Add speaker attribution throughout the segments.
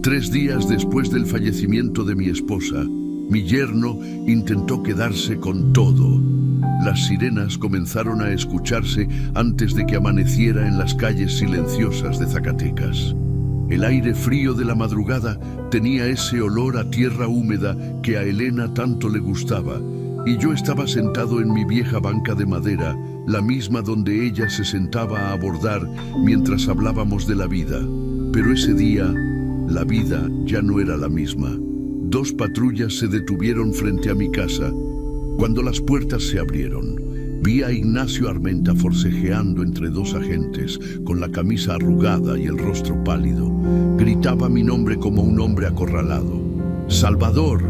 Speaker 1: 3 días después del fallecimiento de mi esposa, mi yerno intentó quedarse con todo. Las sirenas comenzaron a escucharse antes de que amaneciera en las calles silenciosas de Zacatecas. El aire frío de la madrugada tenía ese olor a tierra húmeda que a Elena tanto le gustaba, y yo estaba sentado en mi vieja banca de madera, la misma donde ella se sentaba a abordar mientras hablábamos de la vida. Pero ese día, la vida ya no era la misma. 2 patrullas se detuvieron frente a mi casa. Cuando las puertas se abrieron, vi a Ignacio Armenta forcejeando entre 2 agentes, con la camisa arrugada y el rostro pálido. Gritaba mi nombre como un hombre acorralado. «Salvador,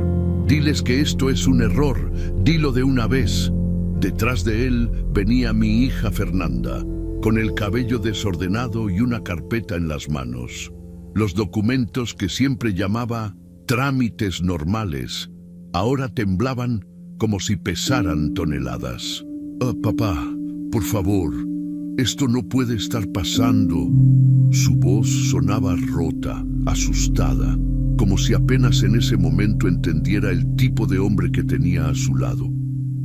Speaker 1: diles que esto es un error, dilo de una vez». Detrás de él venía mi hija Fernanda, con el cabello desordenado y una carpeta en las manos. Los documentos que siempre llamaba trámites normales, ahora temblaban como si pesaran toneladas. Papá, por favor, esto no puede estar pasando». Su voz sonaba rota, asustada, como si apenas en ese momento entendiera el tipo de hombre que tenía a su lado.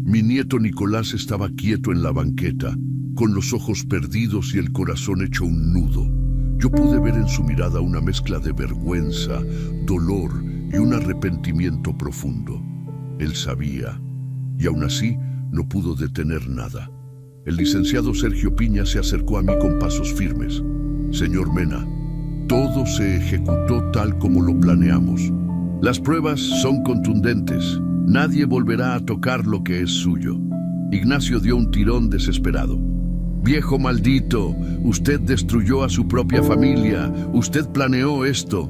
Speaker 1: Mi nieto Nicolás estaba quieto en la banqueta, con los ojos perdidos y el corazón hecho un nudo. Yo pude ver en su mirada una mezcla de vergüenza, dolor y un arrepentimiento profundo. Él sabía, y aún así no pudo detener nada. El licenciado Sergio Piña se acercó a mí con pasos firmes. «Señor Mena, todo se ejecutó tal como lo planeamos. Las pruebas son contundentes. Nadie volverá a tocar lo que es suyo». Ignacio dio un tirón desesperado. «Viejo maldito, usted destruyó a su propia familia. Usted planeó esto».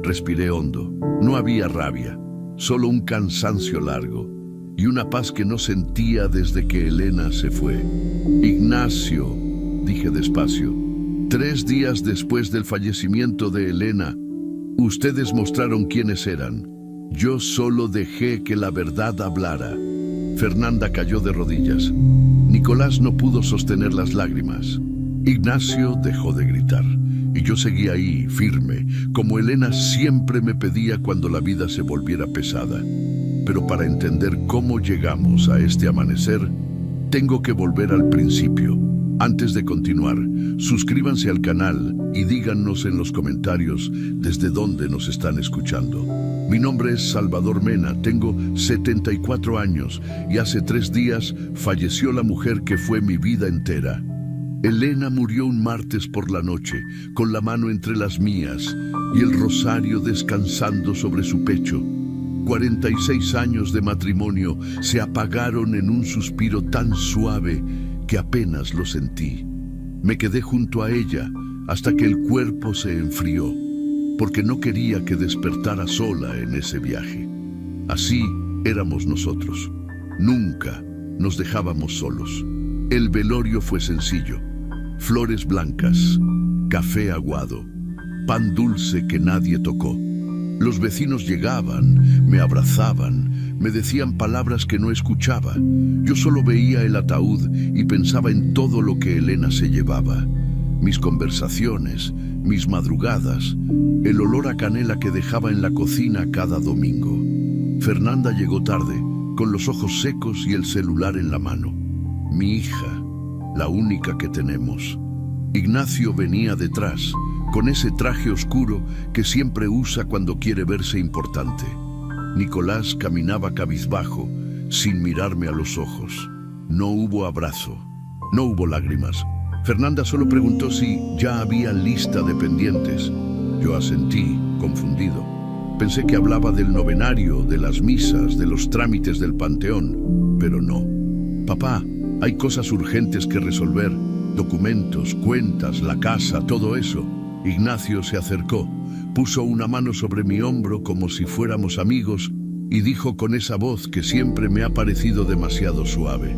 Speaker 1: Respiré hondo. No había rabia, solo un cansancio largo y una paz que no sentía desde que Elena se fue. «Ignacio», dije despacio, «3 días después del fallecimiento de Elena, ustedes mostraron quiénes eran. Yo solo dejé que la verdad hablara». Fernanda cayó de rodillas. Nicolás no pudo sostener las lágrimas. Ignacio dejó de gritar, y yo seguí ahí, firme, como Elena siempre me pedía cuando la vida se volviera pesada. Pero para entender cómo llegamos a este amanecer, tengo que volver al principio. Antes de continuar, suscríbanse al canal y díganos en los comentarios desde dónde nos están escuchando. Mi nombre es Salvador Mena, tengo 74 años y hace 3 días falleció la mujer que fue mi vida entera. Elena murió un martes por la noche, con la mano entre las mías y el rosario descansando sobre su pecho. 46 años de matrimonio se apagaron en un suspiro tan suave que apenas lo sentí. Me quedé junto a ella hasta que el cuerpo se enfrió, porque no quería que despertara sola en ese viaje. Así éramos nosotros. Nunca nos dejábamos solos. El velorio fue sencillo. Flores blancas, café aguado, pan dulce que nadie tocó. Los vecinos llegaban, me abrazaban, me decían palabras que no escuchaba. Yo solo veía el ataúd y pensaba en todo lo que Elena se llevaba. Mis conversaciones, mis madrugadas, el olor a canela que dejaba en la cocina cada domingo. Fernanda llegó tarde, con los ojos secos y el celular en la mano. Mi hija, la única que tenemos. Ignacio venía detrás, con ese traje oscuro que siempre usa cuando quiere verse importante. Nicolás caminaba cabizbajo, sin mirarme a los ojos. No hubo abrazo, no hubo lágrimas. Fernanda solo preguntó si ya había lista de pendientes. Yo asentí, confundido. Pensé que hablaba del novenario, de las misas, de los trámites del panteón, pero no. «Papá, hay cosas urgentes que resolver, documentos, cuentas, la casa, todo eso». Ignacio se acercó, puso una mano sobre mi hombro como si fuéramos amigos y dijo con esa voz que siempre me ha parecido demasiado suave: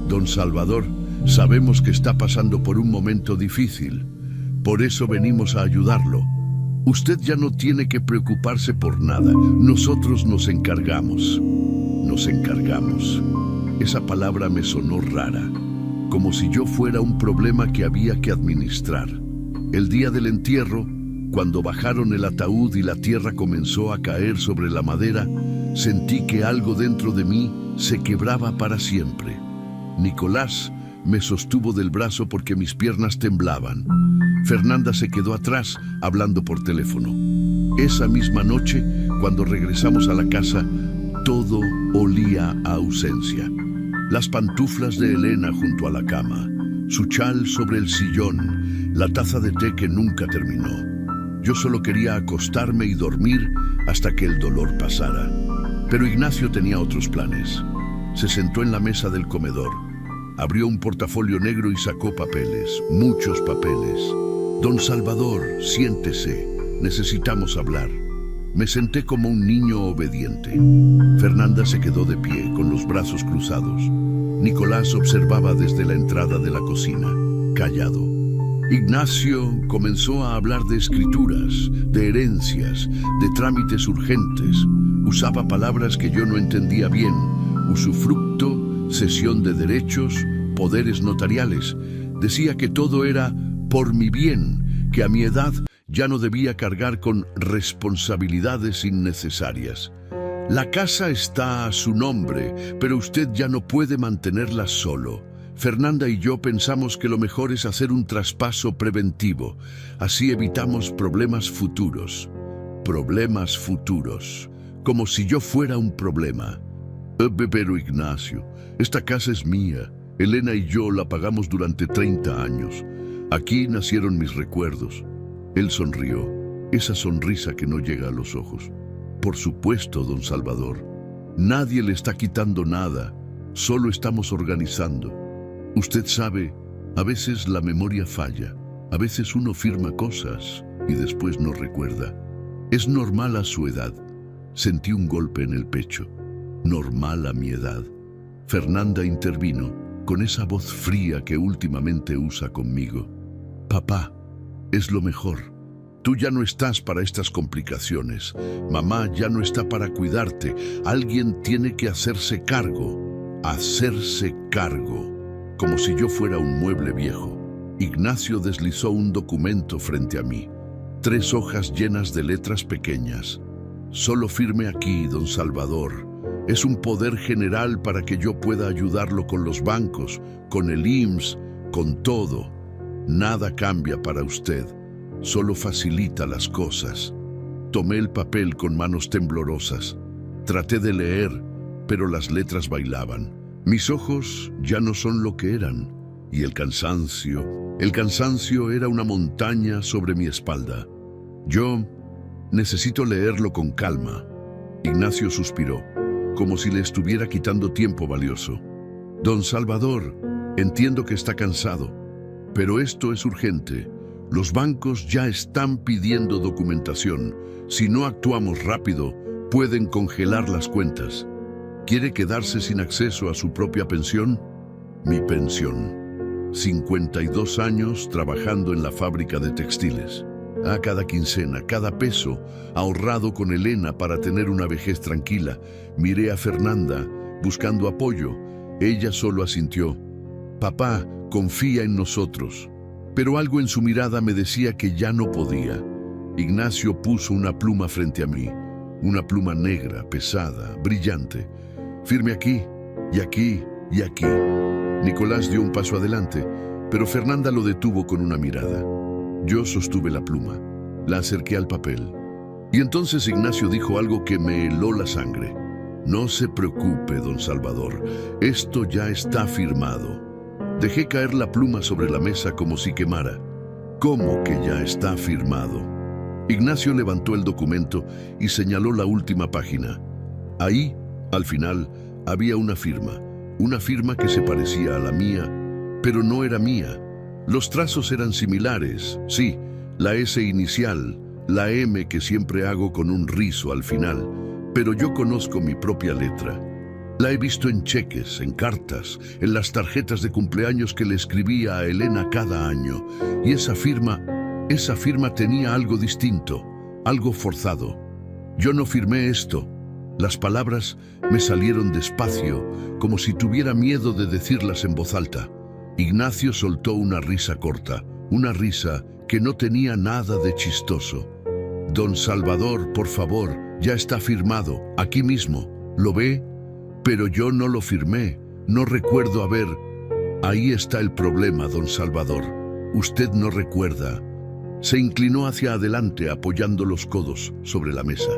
Speaker 1: «Don Salvador, sabemos que está pasando por un momento difícil, por eso venimos a ayudarlo. Usted ya no tiene que preocuparse por nada, nosotros nos encargamos». Nos encargamos. Esa palabra me sonó rara, como si yo fuera un problema que había que administrar. El día del entierro, Cuando bajaron el ataúd y la tierra comenzó a caer sobre la madera, sentí que algo dentro de mí se quebraba para siempre. Nicolás me sostuvo del brazo porque mis piernas temblaban. Fernanda se quedó atrás hablando por teléfono. Esa misma noche, cuando regresamos a la casa, todo olía a ausencia. Las pantuflas de Elena junto a la cama, su chal sobre el sillón, la taza de té que nunca terminó. Yo solo quería acostarme y dormir hasta que el dolor pasara. Pero Ignacio tenía otros planes. Se sentó en la mesa del comedor, abrió un portafolio negro y sacó papeles, muchos papeles. Don Salvador, siéntese, necesitamos hablar. Me senté como un niño obediente. Fernanda se quedó de pie, con los brazos cruzados. Nicolás observaba desde la entrada de la cocina, callado. Ignacio comenzó a hablar de escrituras, de herencias, de trámites urgentes. Usaba palabras que yo no entendía bien. Usufructo, cesión de derechos, poderes notariales. Decía que todo era por mi bien, que a mi edad ya no debía cargar con responsabilidades innecesarias. La casa está a su nombre, pero usted ya no puede mantenerla solo. Fernanda y yo pensamos que lo mejor es hacer un traspaso preventivo. Así evitamos problemas futuros. Problemas futuros. Como si yo fuera un problema. Pero Ignacio, esta casa es mía. Elena y yo la pagamos durante 30 años. Aquí nacieron mis recuerdos. Él sonrió, esa sonrisa que no llega a los ojos. Por supuesto, don Salvador. Nadie le está quitando nada. Solo estamos organizando. Usted sabe, a veces la memoria falla. A veces uno firma cosas y después no recuerda. Es normal a su edad. Sentí un golpe en el pecho. Normal a mi edad. Fernanda intervino con esa voz fría que últimamente usa conmigo. Papá, es lo mejor. Tú ya no estás para estas complicaciones. Mamá ya no está para cuidarte. Alguien tiene que hacerse cargo. Hacerse cargo. Como si yo fuera un mueble viejo. Ignacio deslizó un documento frente a mí. 3 hojas llenas de letras pequeñas. Solo firme aquí, don Salvador. Es un poder general para que yo pueda ayudarlo con los bancos, con el IMSS, con todo. Nada cambia para usted. Solo facilita las cosas. Tomé el papel con manos temblorosas. Traté de leer, pero las letras bailaban. Mis ojos ya no son lo que eran. Y el cansancio era una montaña sobre mi espalda. Yo necesito leerlo con calma. Ignacio suspiró, como si le estuviera quitando tiempo valioso. Don Salvador, entiendo que está cansado, pero esto es urgente. Los bancos ya están pidiendo documentación. Si no actuamos rápido, pueden congelar las cuentas. ¿Quiere quedarse sin acceso a su propia pensión? Mi pensión. 52 años trabajando en la fábrica de textiles. A cada quincena, cada peso, ahorrado con Elena para tener una vejez tranquila. Miré a Fernanda, buscando apoyo. Ella solo asintió. Papá, confía en nosotros. Pero algo en su mirada me decía que ya no podía. Ignacio puso una pluma frente a mí. Una pluma negra, pesada, brillante. Firme aquí, y aquí, y aquí. Nicolás dio un paso adelante, pero Fernanda lo detuvo con una mirada. Yo sostuve la pluma, la acerqué al papel. Y entonces Ignacio dijo algo que me heló la sangre. No se preocupe, don Salvador, esto ya está firmado. Dejé caer la pluma sobre la mesa como si quemara. ¿Cómo que ya está firmado? Ignacio levantó el documento y señaló la última página. Ahí, al final, había una firma que se parecía a la mía, pero no era mía. Los trazos eran similares, sí, la S inicial, la M que siempre hago con un rizo al final, pero yo conozco mi propia letra. La he visto en cheques, en cartas, en las tarjetas de cumpleaños que le escribía a Elena cada año, y esa firma tenía algo distinto, algo forzado. Yo no firmé esto. Las palabras me salieron despacio, como si tuviera miedo de decirlas en voz alta. Ignacio soltó una risa corta, una risa que no tenía nada de chistoso. Don Salvador, por favor, ya está firmado, aquí mismo. ¿Lo ve? Pero yo no lo firmé, no recuerdo haber... Ahí está el problema, don Salvador. Usted no recuerda. Se inclinó hacia adelante apoyando los codos sobre la mesa.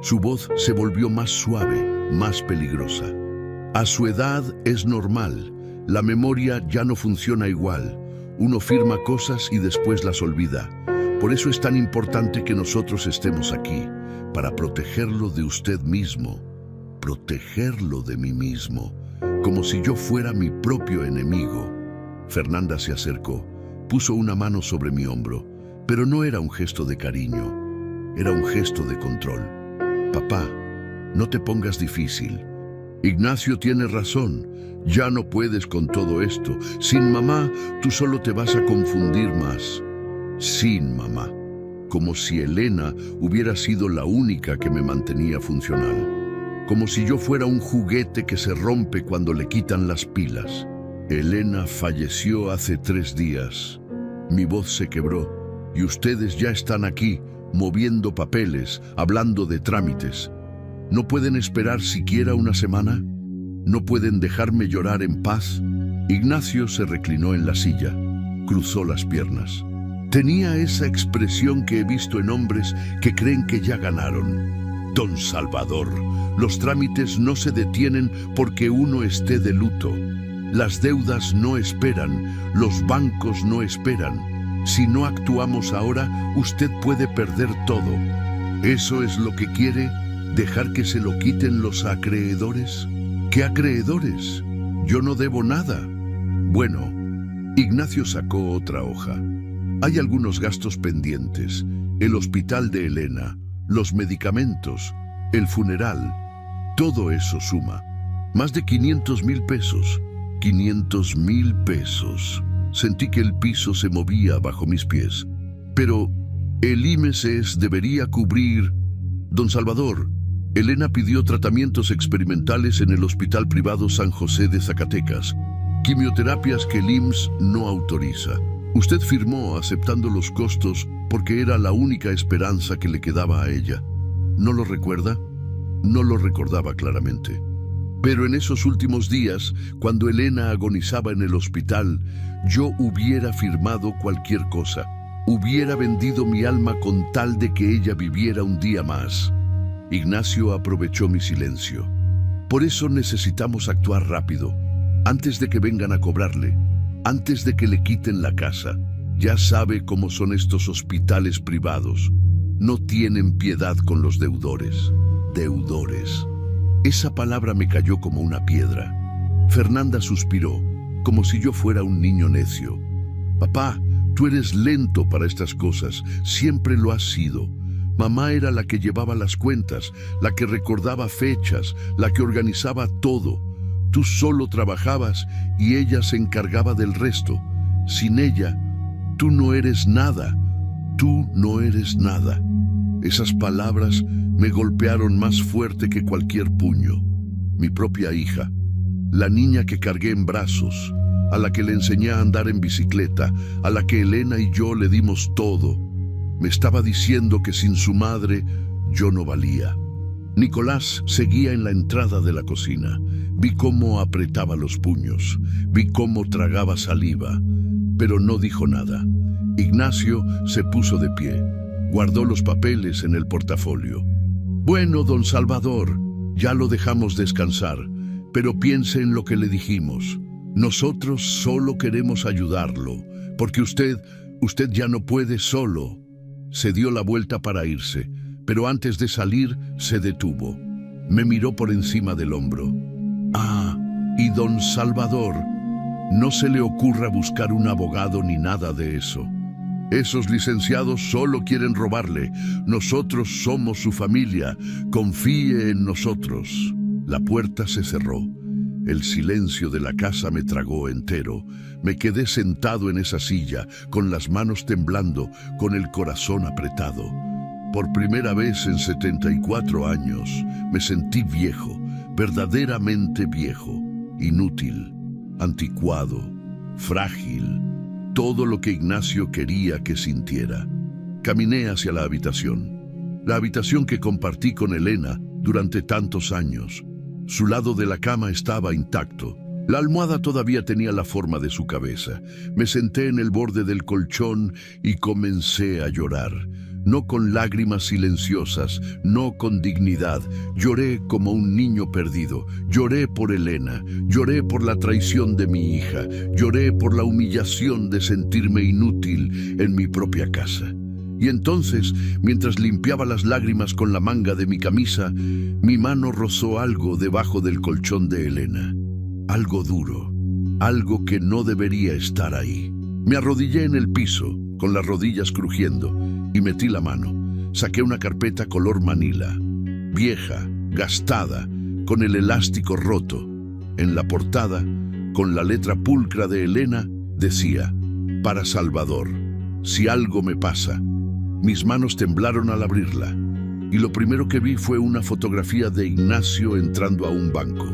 Speaker 1: Su voz se volvió más suave, más peligrosa. A su edad es normal. La memoria ya no funciona igual. Uno firma cosas y después las olvida. Por eso es tan importante que nosotros estemos aquí, para protegerlo de usted mismo, protegerlo de mí mismo, como si yo fuera mi propio enemigo. Fernanda se acercó, puso una mano sobre mi hombro, pero no era un gesto de cariño, era un gesto de control. Papá, no te pongas difícil. Ignacio tiene razón, ya no puedes con todo esto. Sin mamá, tú solo te vas a confundir más. Sin mamá, como si Elena hubiera sido la única que me mantenía funcional. Como si yo fuera un juguete que se rompe cuando le quitan las pilas. Elena falleció hace 3 días. Mi voz se quebró y ustedes ya están aquí, moviendo papeles, hablando de trámites. ¿No pueden esperar siquiera una semana? ¿No pueden dejarme llorar en paz? Ignacio se reclinó en la silla, cruzó las piernas. Tenía esa expresión que he visto en hombres que creen que ya ganaron. Don Salvador, los trámites no se detienen porque uno esté de luto. Las deudas no esperan, los bancos no esperan. Si no actuamos ahora, usted puede perder todo. ¿Eso es lo que quiere? ¿Dejar que se lo quiten los acreedores? ¿Qué acreedores? Yo no debo nada. Bueno, Ignacio sacó otra hoja. Hay algunos gastos pendientes, el hospital de Elena, los medicamentos, el funeral. Todo eso suma. Más de 500,000 pesos. 500,000 pesos. Sentí que el piso se movía bajo mis pies. Pero el IMSS debería cubrir... Don Salvador, Elena pidió tratamientos experimentales en el Hospital Privado San José de Zacatecas. Quimioterapias que el IMSS no autoriza. Usted firmó aceptando los costos porque era la única esperanza que le quedaba a ella. ¿No lo recuerda? No lo recordaba claramente. Pero en esos últimos días, cuando Elena agonizaba en el hospital, yo hubiera firmado cualquier cosa. Hubiera vendido mi alma con tal de que ella viviera un día más. Ignacio aprovechó mi silencio. Por eso necesitamos actuar rápido, antes de que vengan a cobrarle, antes de que le quiten la casa. Ya sabe cómo son estos hospitales privados. No tienen piedad con los deudores. Deudores. Esa palabra me cayó como una piedra. Fernanda suspiró, como si yo fuera un niño necio. Papá, tú eres lento para estas cosas, siempre lo has sido. Mamá era la que llevaba las cuentas, la que recordaba fechas, la que organizaba todo. Tú solo trabajabas y ella se encargaba del resto. Sin ella, tú no eres nada. Tú no eres nada. Esas palabras me golpearon más fuerte que cualquier puño. Mi propia hija, la niña que cargué en brazos, a la que le enseñé a andar en bicicleta, a la que Elena y yo le dimos todo. Me estaba diciendo que sin su madre yo no valía. Nicolás seguía en la entrada de la cocina. Vi cómo apretaba los puños, vi cómo tragaba saliva, pero no dijo nada. Ignacio se puso de pie, guardó los papeles en el portafolio. Bueno, don Salvador, ya lo dejamos descansar, pero piense en lo que le dijimos. Nosotros solo queremos ayudarlo, porque usted ya no puede solo. Se dio la vuelta para irse, pero antes de salir se detuvo. Me miró por encima del hombro. Ah, y don Salvador, no se le ocurra buscar un abogado ni nada de eso. Esos licenciados solo quieren robarle. Nosotros somos su familia. Confíe en nosotros. La puerta se cerró. El silencio de la casa me tragó entero. Me quedé sentado en esa silla, con las manos temblando, con el corazón apretado. Por primera vez en 74 años, me sentí viejo, verdaderamente viejo, inútil, anticuado, frágil. todo lo que Ignacio quería que sintiera. Caminé hacia la habitación que compartí con Elena durante tantos años. Su lado de la cama estaba intacto. La almohada todavía tenía la forma de su cabeza. Me senté en el borde del colchón y comencé a llorar. No con lágrimas silenciosas, no con dignidad. Lloré como un niño perdido. Lloré por Elena. Lloré por la traición de mi hija. Lloré por la humillación de sentirme inútil en mi propia casa. Y entonces, mientras limpiaba las lágrimas con la manga de mi camisa, mi mano rozó algo debajo del colchón de Elena. Algo duro, algo que no debería estar ahí. Me arrodillé en el piso, con las rodillas crujiendo, y metí la mano. Saqué una carpeta color manila, vieja, gastada, con el elástico roto. En la portada, con la letra pulcra de Elena, decía: para Salvador, si algo me pasa. Mis manos temblaron al abrirla, y lo primero que vi fue una fotografía de Ignacio entrando a un banco.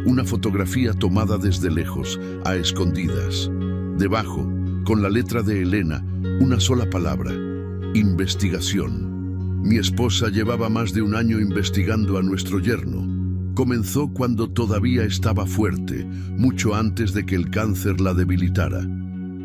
Speaker 1: Una fotografía tomada desde lejos, a escondidas. Debajo, con la letra de Elena, una sola palabra: investigación. Mi esposa llevaba más de un año investigando a nuestro yerno. Comenzó cuando todavía estaba fuerte, mucho antes de que el cáncer la debilitara.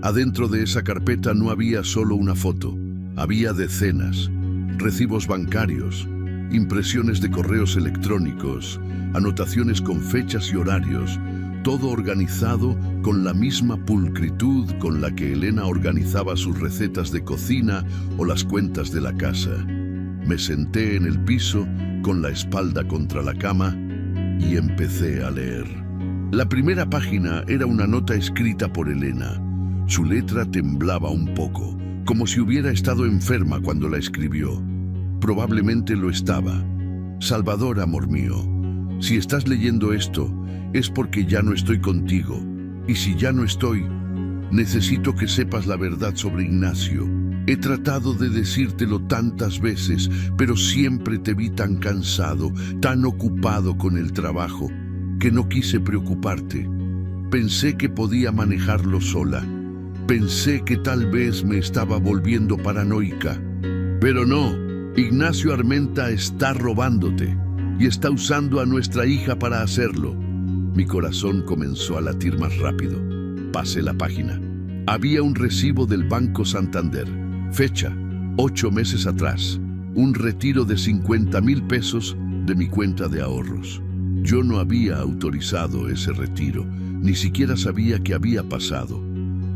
Speaker 1: Adentro de esa carpeta no había solo una foto. Había decenas, recibos bancarios, impresiones de correos electrónicos, anotaciones con fechas y horarios, todo organizado con la misma pulcritud con la que Elena organizaba sus recetas de cocina o las cuentas de la casa. Me senté en el piso con la espalda contra la cama y empecé a leer. La primera página era una nota escrita por Elena. Su letra temblaba un poco, como si hubiera estado enferma cuando la escribió. Probablemente lo estaba. Salvador, amor mío, si estás leyendo esto, es porque ya no estoy contigo. Y si ya no estoy, necesito que sepas la verdad sobre Ignacio. He tratado de decírtelo tantas veces, pero siempre te vi tan cansado, tan ocupado con el trabajo, que no quise preocuparte. Pensé que podía manejarlo sola. Pensé que tal vez me estaba volviendo paranoica. Pero no, Ignacio Armenta está robándote y está usando a nuestra hija para hacerlo. Mi corazón comenzó a latir más rápido. Pasé la página. Había un recibo del Banco Santander. Fecha: 8 meses atrás. Un retiro de 50,000 pesos de mi cuenta de ahorros. Yo no había autorizado ese retiro, ni siquiera sabía qué había pasado.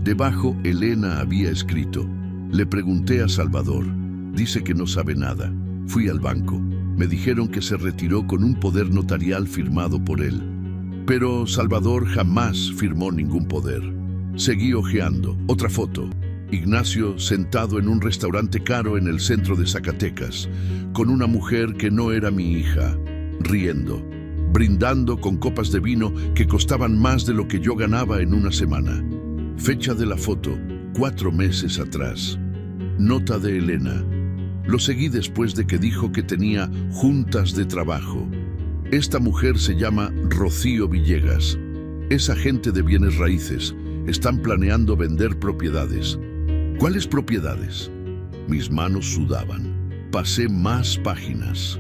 Speaker 1: Debajo, Elena había escrito: le pregunté a Salvador, dice que no sabe nada. Fui al banco, me dijeron que se retiró con un poder notarial firmado por él. Pero Salvador jamás firmó ningún poder. Seguí hojeando. Otra foto. Ignacio sentado en un restaurante caro en el centro de Zacatecas, con una mujer que no era mi hija, riendo, brindando con copas de vino que costaban más de lo que yo ganaba en una semana. Fecha de la foto: 4 meses atrás. Nota de Elena: lo seguí después de que dijo que tenía juntas de trabajo. Esta mujer se llama Rocío Villegas. Es agente de bienes raíces. Están planeando vender propiedades. ¿Cuáles propiedades? Mis manos sudaban. Pasé más páginas.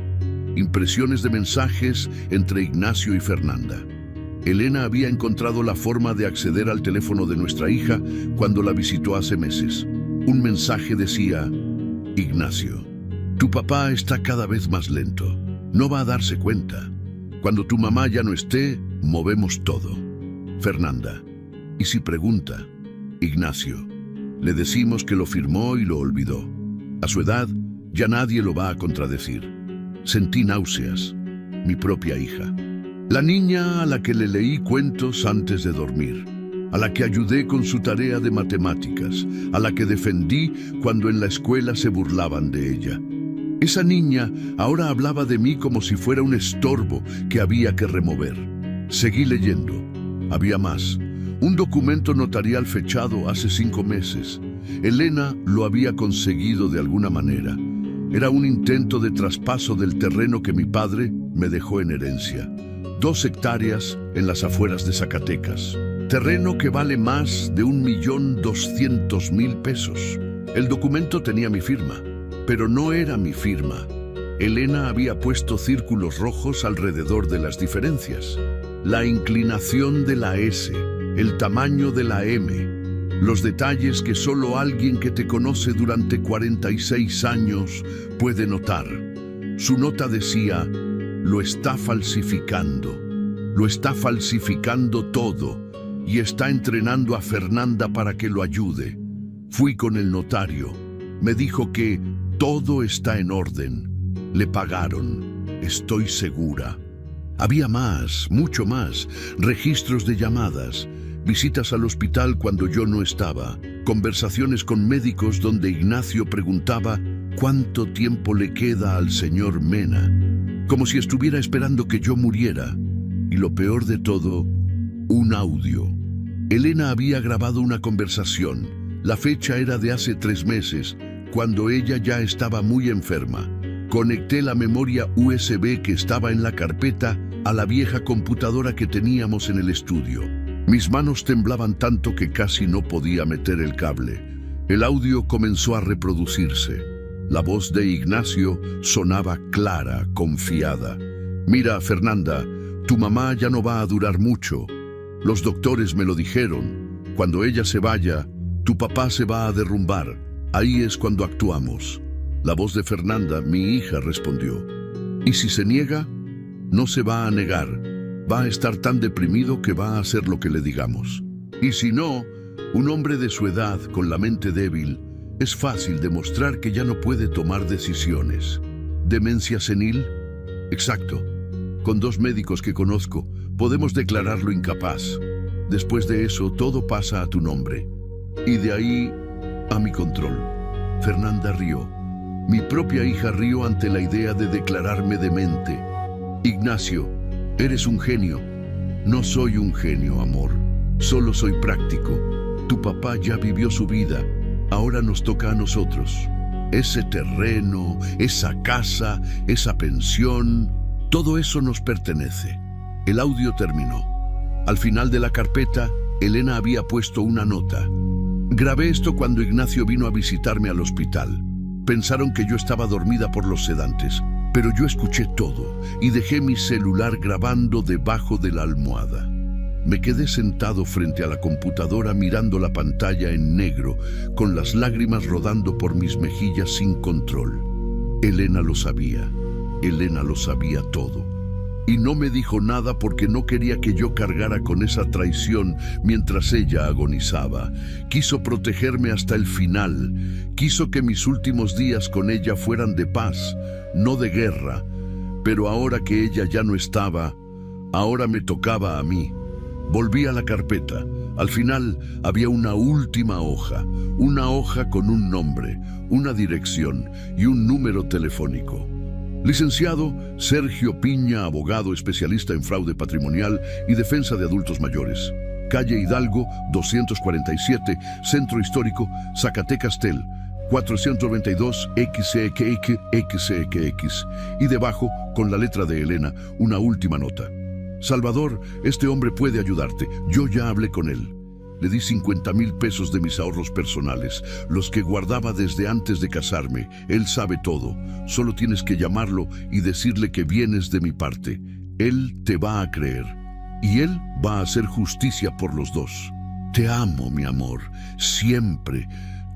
Speaker 1: Impresiones de mensajes entre Ignacio y Fernanda. Elena había encontrado la forma de acceder al teléfono de nuestra hija cuando la visitó hace meses. Un mensaje decía: Ignacio, tu papá está cada vez más lento. No va a darse cuenta. Cuando tu mamá ya no esté, movemos todo. Fernanda. Y si pregunta: Ignacio, le decimos que lo firmó y lo olvidó. A su edad, ya nadie lo va a contradecir. Sentí náuseas. Mi propia hija. La niña a la que le leí cuentos antes de dormir, a la que ayudé con su tarea de matemáticas, a la que defendí cuando en la escuela se burlaban de ella. Esa niña ahora hablaba de mí como si fuera un estorbo que había que remover. Seguí leyendo. Había más. Un documento notarial fechado hace 5 meses. Elena lo había conseguido de alguna manera. Era un intento de traspaso del terreno que mi padre me dejó en herencia. 2 hectáreas en las afueras de Zacatecas. Terreno que vale más de 1.200.000 pesos. El documento tenía mi firma, pero no era mi firma. Elena había puesto círculos rojos alrededor de las diferencias. La inclinación de la S, el tamaño de la M, los detalles que solo alguien que te conoce durante 46 años puede notar. Su nota decía: lo está falsificando todo y está entrenando a Fernanda para que lo ayude. Fui con el notario, me dijo que todo está en orden. Le pagaron, estoy segura. Había más, mucho más, registros de llamadas, visitas al hospital cuando yo no estaba, conversaciones con médicos donde Ignacio preguntaba cuánto tiempo le queda al señor Mena, como si estuviera esperando que yo muriera. Y lo peor de todo, un audio. Elena había grabado una conversación. La fecha era de hace 3 meses, cuando ella ya estaba muy enferma. Conecté la memoria USB que estaba en la carpeta a la vieja computadora que teníamos en el estudio. Mis manos temblaban tanto que casi no podía meter el cable. El audio comenzó a reproducirse. La voz de Ignacio sonaba clara, confiada. Mira, Fernanda, tu mamá ya no va a durar mucho. Los doctores me lo dijeron. Cuando ella se vaya, tu papá se va a derrumbar. Ahí es cuando actuamos. La voz de Fernanda, mi hija, respondió. ¿Y si se niega? No se va a negar. Va a estar tan deprimido que va a hacer lo que le digamos. Y si no, un hombre de su edad, con la mente débil, es fácil demostrar que ya no puede tomar decisiones. ¿Demencia senil? Exacto. Con 2 médicos que conozco, podemos declararlo incapaz. Después de eso, todo pasa a tu nombre. Y de ahí, a mi control. Fernanda rió. Mi propia hija rió ante la idea de declararme demente. Ignacio, eres un genio. No soy un genio, amor. Solo soy práctico. Tu papá ya vivió su vida. Ahora nos toca a nosotros. Ese terreno, esa casa, esa pensión, todo eso nos pertenece. El audio terminó. Al final de la carpeta, Elena había puesto una nota. Grabé esto cuando Ignacio vino a visitarme al hospital. Pensaron que yo estaba dormida por los sedantes, pero yo escuché todo y dejé mi celular grabando debajo de la almohada. Me quedé sentado frente a la computadora mirando la pantalla en negro, con las lágrimas rodando por mis mejillas sin control. Elena lo sabía todo. Y no me dijo nada porque no quería que yo cargara con esa traición mientras ella agonizaba. Quiso protegerme hasta el final. Quiso que mis últimos días con ella fueran de paz, no de guerra. Pero ahora que ella ya no estaba, ahora me tocaba a mí. Volví a la carpeta. Al final había una última hoja. Una hoja con un nombre, una dirección y un número telefónico. Licenciado Sergio Piña, abogado especialista en fraude patrimonial y defensa de adultos mayores. Calle Hidalgo, 247, Centro Histórico, Zacatecastel, 422 XXX. Y debajo, con la letra de Elena, una última nota. Salvador, este hombre puede ayudarte. Yo ya hablé con él. Le di 50,000 pesos de mis ahorros personales, los que guardaba desde antes de casarme. Él sabe todo. Solo tienes que llamarlo y decirle que vienes de mi parte. Él te va a creer. Y él va a hacer justicia por los dos. Te amo, mi amor. Siempre.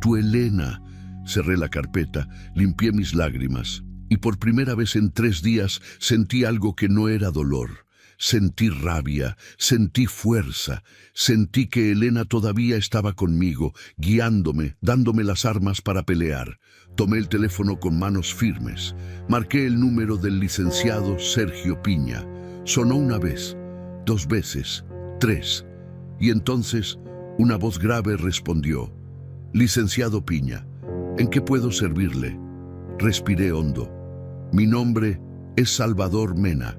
Speaker 1: Tu Elena. Cerré la carpeta, limpié mis lágrimas. Y por primera vez en 3 días sentí algo que no era dolor. Sentí rabia, sentí fuerza, sentí que Elena todavía estaba conmigo, guiándome, dándome las armas para pelear. Tomé el teléfono con manos firmes. Marqué el número del licenciado Sergio Piña. Sonó 1 vez, 2 veces, 3. Y entonces una voz grave respondió: Licenciado Piña, ¿en qué puedo servirle? Respiré hondo. Mi nombre es Salvador Mena.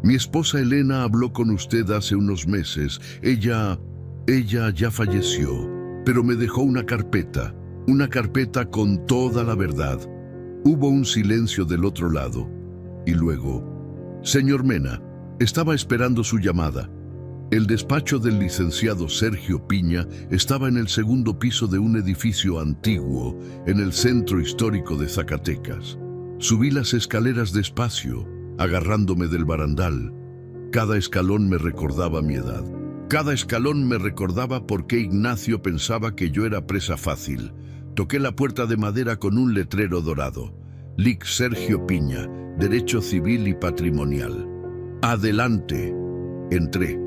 Speaker 1: Mi esposa Elena habló con usted hace unos meses. Ella ya falleció, pero me dejó una carpeta con toda la verdad. Hubo un silencio del otro lado. Y luego: Señor Mena, estaba esperando su llamada. El despacho del licenciado Sergio Piña estaba en el segundo piso de un edificio antiguo en el centro histórico de Zacatecas. Subí las escaleras despacio, agarrándome del barandal. Cada escalón me recordaba mi edad. Cada escalón me recordaba por qué Ignacio pensaba que yo era presa fácil. Toqué la puerta de madera con un letrero dorado. Lic Sergio Piña, Derecho Civil y Patrimonial. Adelante. Entré.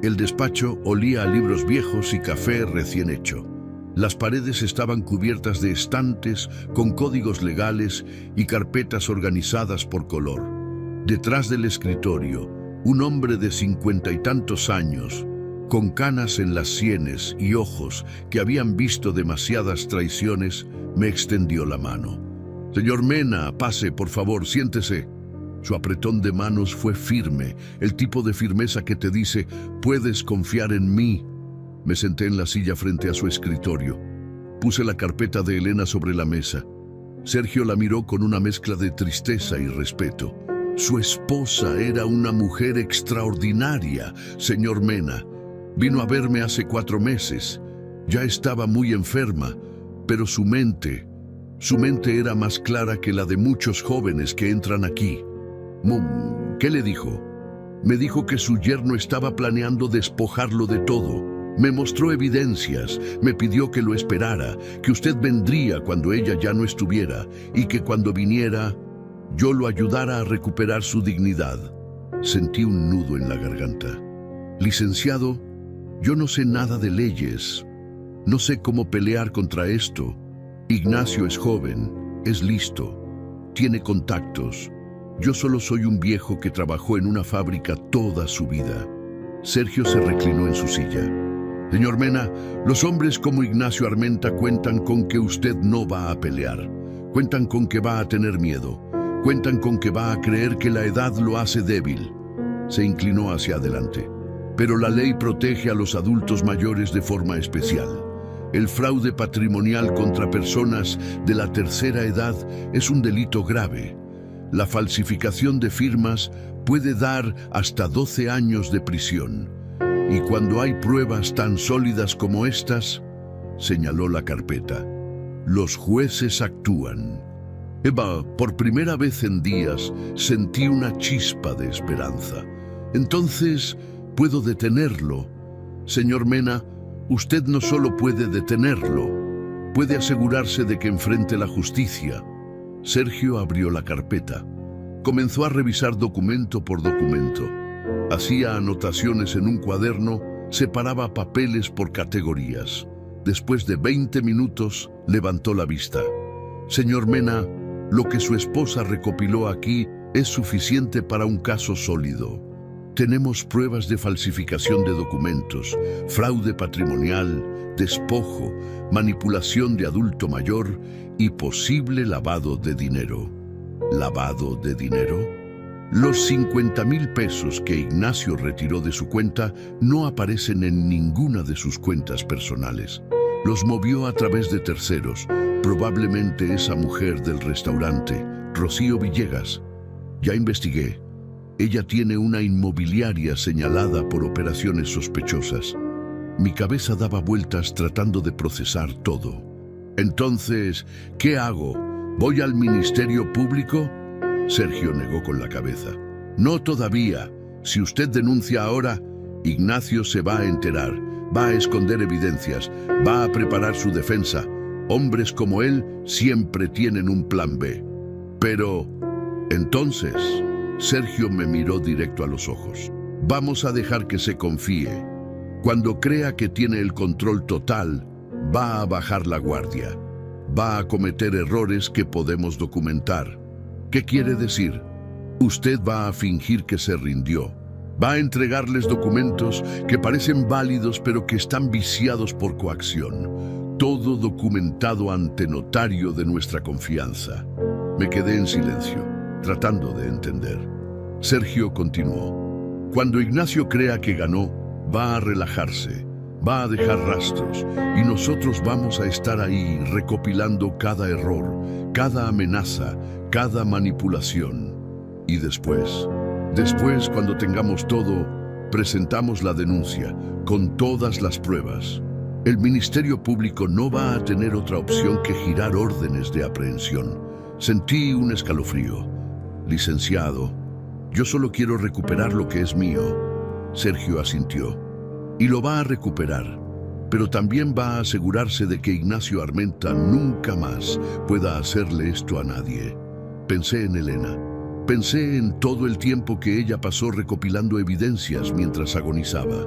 Speaker 1: El despacho olía a libros viejos y café recién hecho. Las paredes estaban cubiertas de estantes con códigos legales y carpetas organizadas por color. Detrás del escritorio, un hombre de 50 y tantos años, con canas en las sienes y ojos que habían visto demasiadas traiciones, me extendió la mano. «Señor Mena, pase, por favor, siéntese». Su apretón de manos fue firme, el tipo de firmeza que te dice, «Puedes confiar en mí». Me senté en la silla frente a su escritorio. Puse la carpeta de Elena sobre la mesa. Sergio la miró con una mezcla de tristeza y respeto. Su esposa era una mujer extraordinaria, señor Mena. Vino a verme hace 4 meses. Ya estaba muy enferma, pero su mente era más clara que la de muchos jóvenes que entran aquí. ¿Qué le dijo? Me dijo que su yerno estaba planeando despojarlo de todo. Me mostró evidencias, me pidió que lo esperara, que usted vendría cuando ella ya no estuviera y que cuando viniera, yo lo ayudara a recuperar su dignidad. Sentí un nudo en la garganta. Licenciado, yo no sé nada de leyes. No sé cómo pelear contra esto. Ignacio es joven, es listo, tiene contactos. Yo solo soy un viejo que trabajó en una fábrica toda su vida. Sergio se reclinó en su silla. Señor Mena, los hombres como Ignacio Armenta cuentan con que usted no va a pelear. Cuentan con que va a tener miedo. Cuentan con que va a creer que la edad lo hace débil. Se inclinó hacia adelante. Pero la ley protege a los adultos mayores de forma especial. El fraude patrimonial contra personas de la tercera edad es un delito grave. La falsificación de firmas puede dar hasta 12 años de prisión. Y cuando hay pruebas tan sólidas como estas, señaló la carpeta, los jueces actúan. Eva, por primera vez en días, sentí una chispa de esperanza. Entonces, puedo detenerlo. Señor Mena, usted no solo puede detenerlo, puede asegurarse de que enfrente la justicia. Sergio abrió la carpeta. Comenzó a revisar documento por documento. Hacía anotaciones en un cuaderno, separaba papeles por categorías. Después de 20 minutos, levantó la vista. Señor Mena, lo que su esposa recopiló aquí es suficiente para un caso sólido. Tenemos pruebas de falsificación de documentos, fraude patrimonial, despojo, manipulación de adulto mayor y posible lavado de dinero. ¿Lavado de dinero? Los 50,000 pesos que Ignacio retiró de su cuenta no aparecen en ninguna de sus cuentas personales. Los movió a través de terceros, probablemente esa mujer del restaurante, Rocío Villegas. Ya investigué. Ella tiene una inmobiliaria señalada por operaciones sospechosas. Mi cabeza daba vueltas tratando de procesar todo. Entonces, ¿qué hago? ¿Voy al Ministerio Público? Sergio negó con la cabeza. No todavía. Si usted denuncia ahora, Ignacio se va a enterar, va a esconder evidencias, va a preparar su defensa. Hombres como él siempre tienen un plan B. Pero, entonces, Sergio me miró directo a los ojos. Vamos a dejar que se confíe. Cuando crea que tiene el control total, va a bajar la guardia. Va a cometer errores que podemos documentar. ¿Qué quiere decir? Usted va a fingir que se rindió. Va a entregarles documentos que parecen válidos pero que están viciados por coacción. Todo documentado ante notario de nuestra confianza. Me quedé en silencio, tratando de entender. Sergio continuó. Cuando Ignacio crea que ganó, va a relajarse, va a dejar rastros y nosotros vamos a estar ahí recopilando cada error, cada amenaza, cada manipulación. Y después, cuando tengamos todo, presentamos la denuncia con todas las pruebas. El Ministerio Público no va a tener otra opción que girar órdenes de aprehensión. Sentí un escalofrío. Licenciado, yo solo quiero recuperar lo que es mío. Sergio asintió. Y lo va a recuperar, pero también va a asegurarse de que Ignacio Armenta nunca más pueda hacerle esto a nadie. Pensé en Elena. Pensé en todo el tiempo que ella pasó recopilando evidencias mientras agonizaba.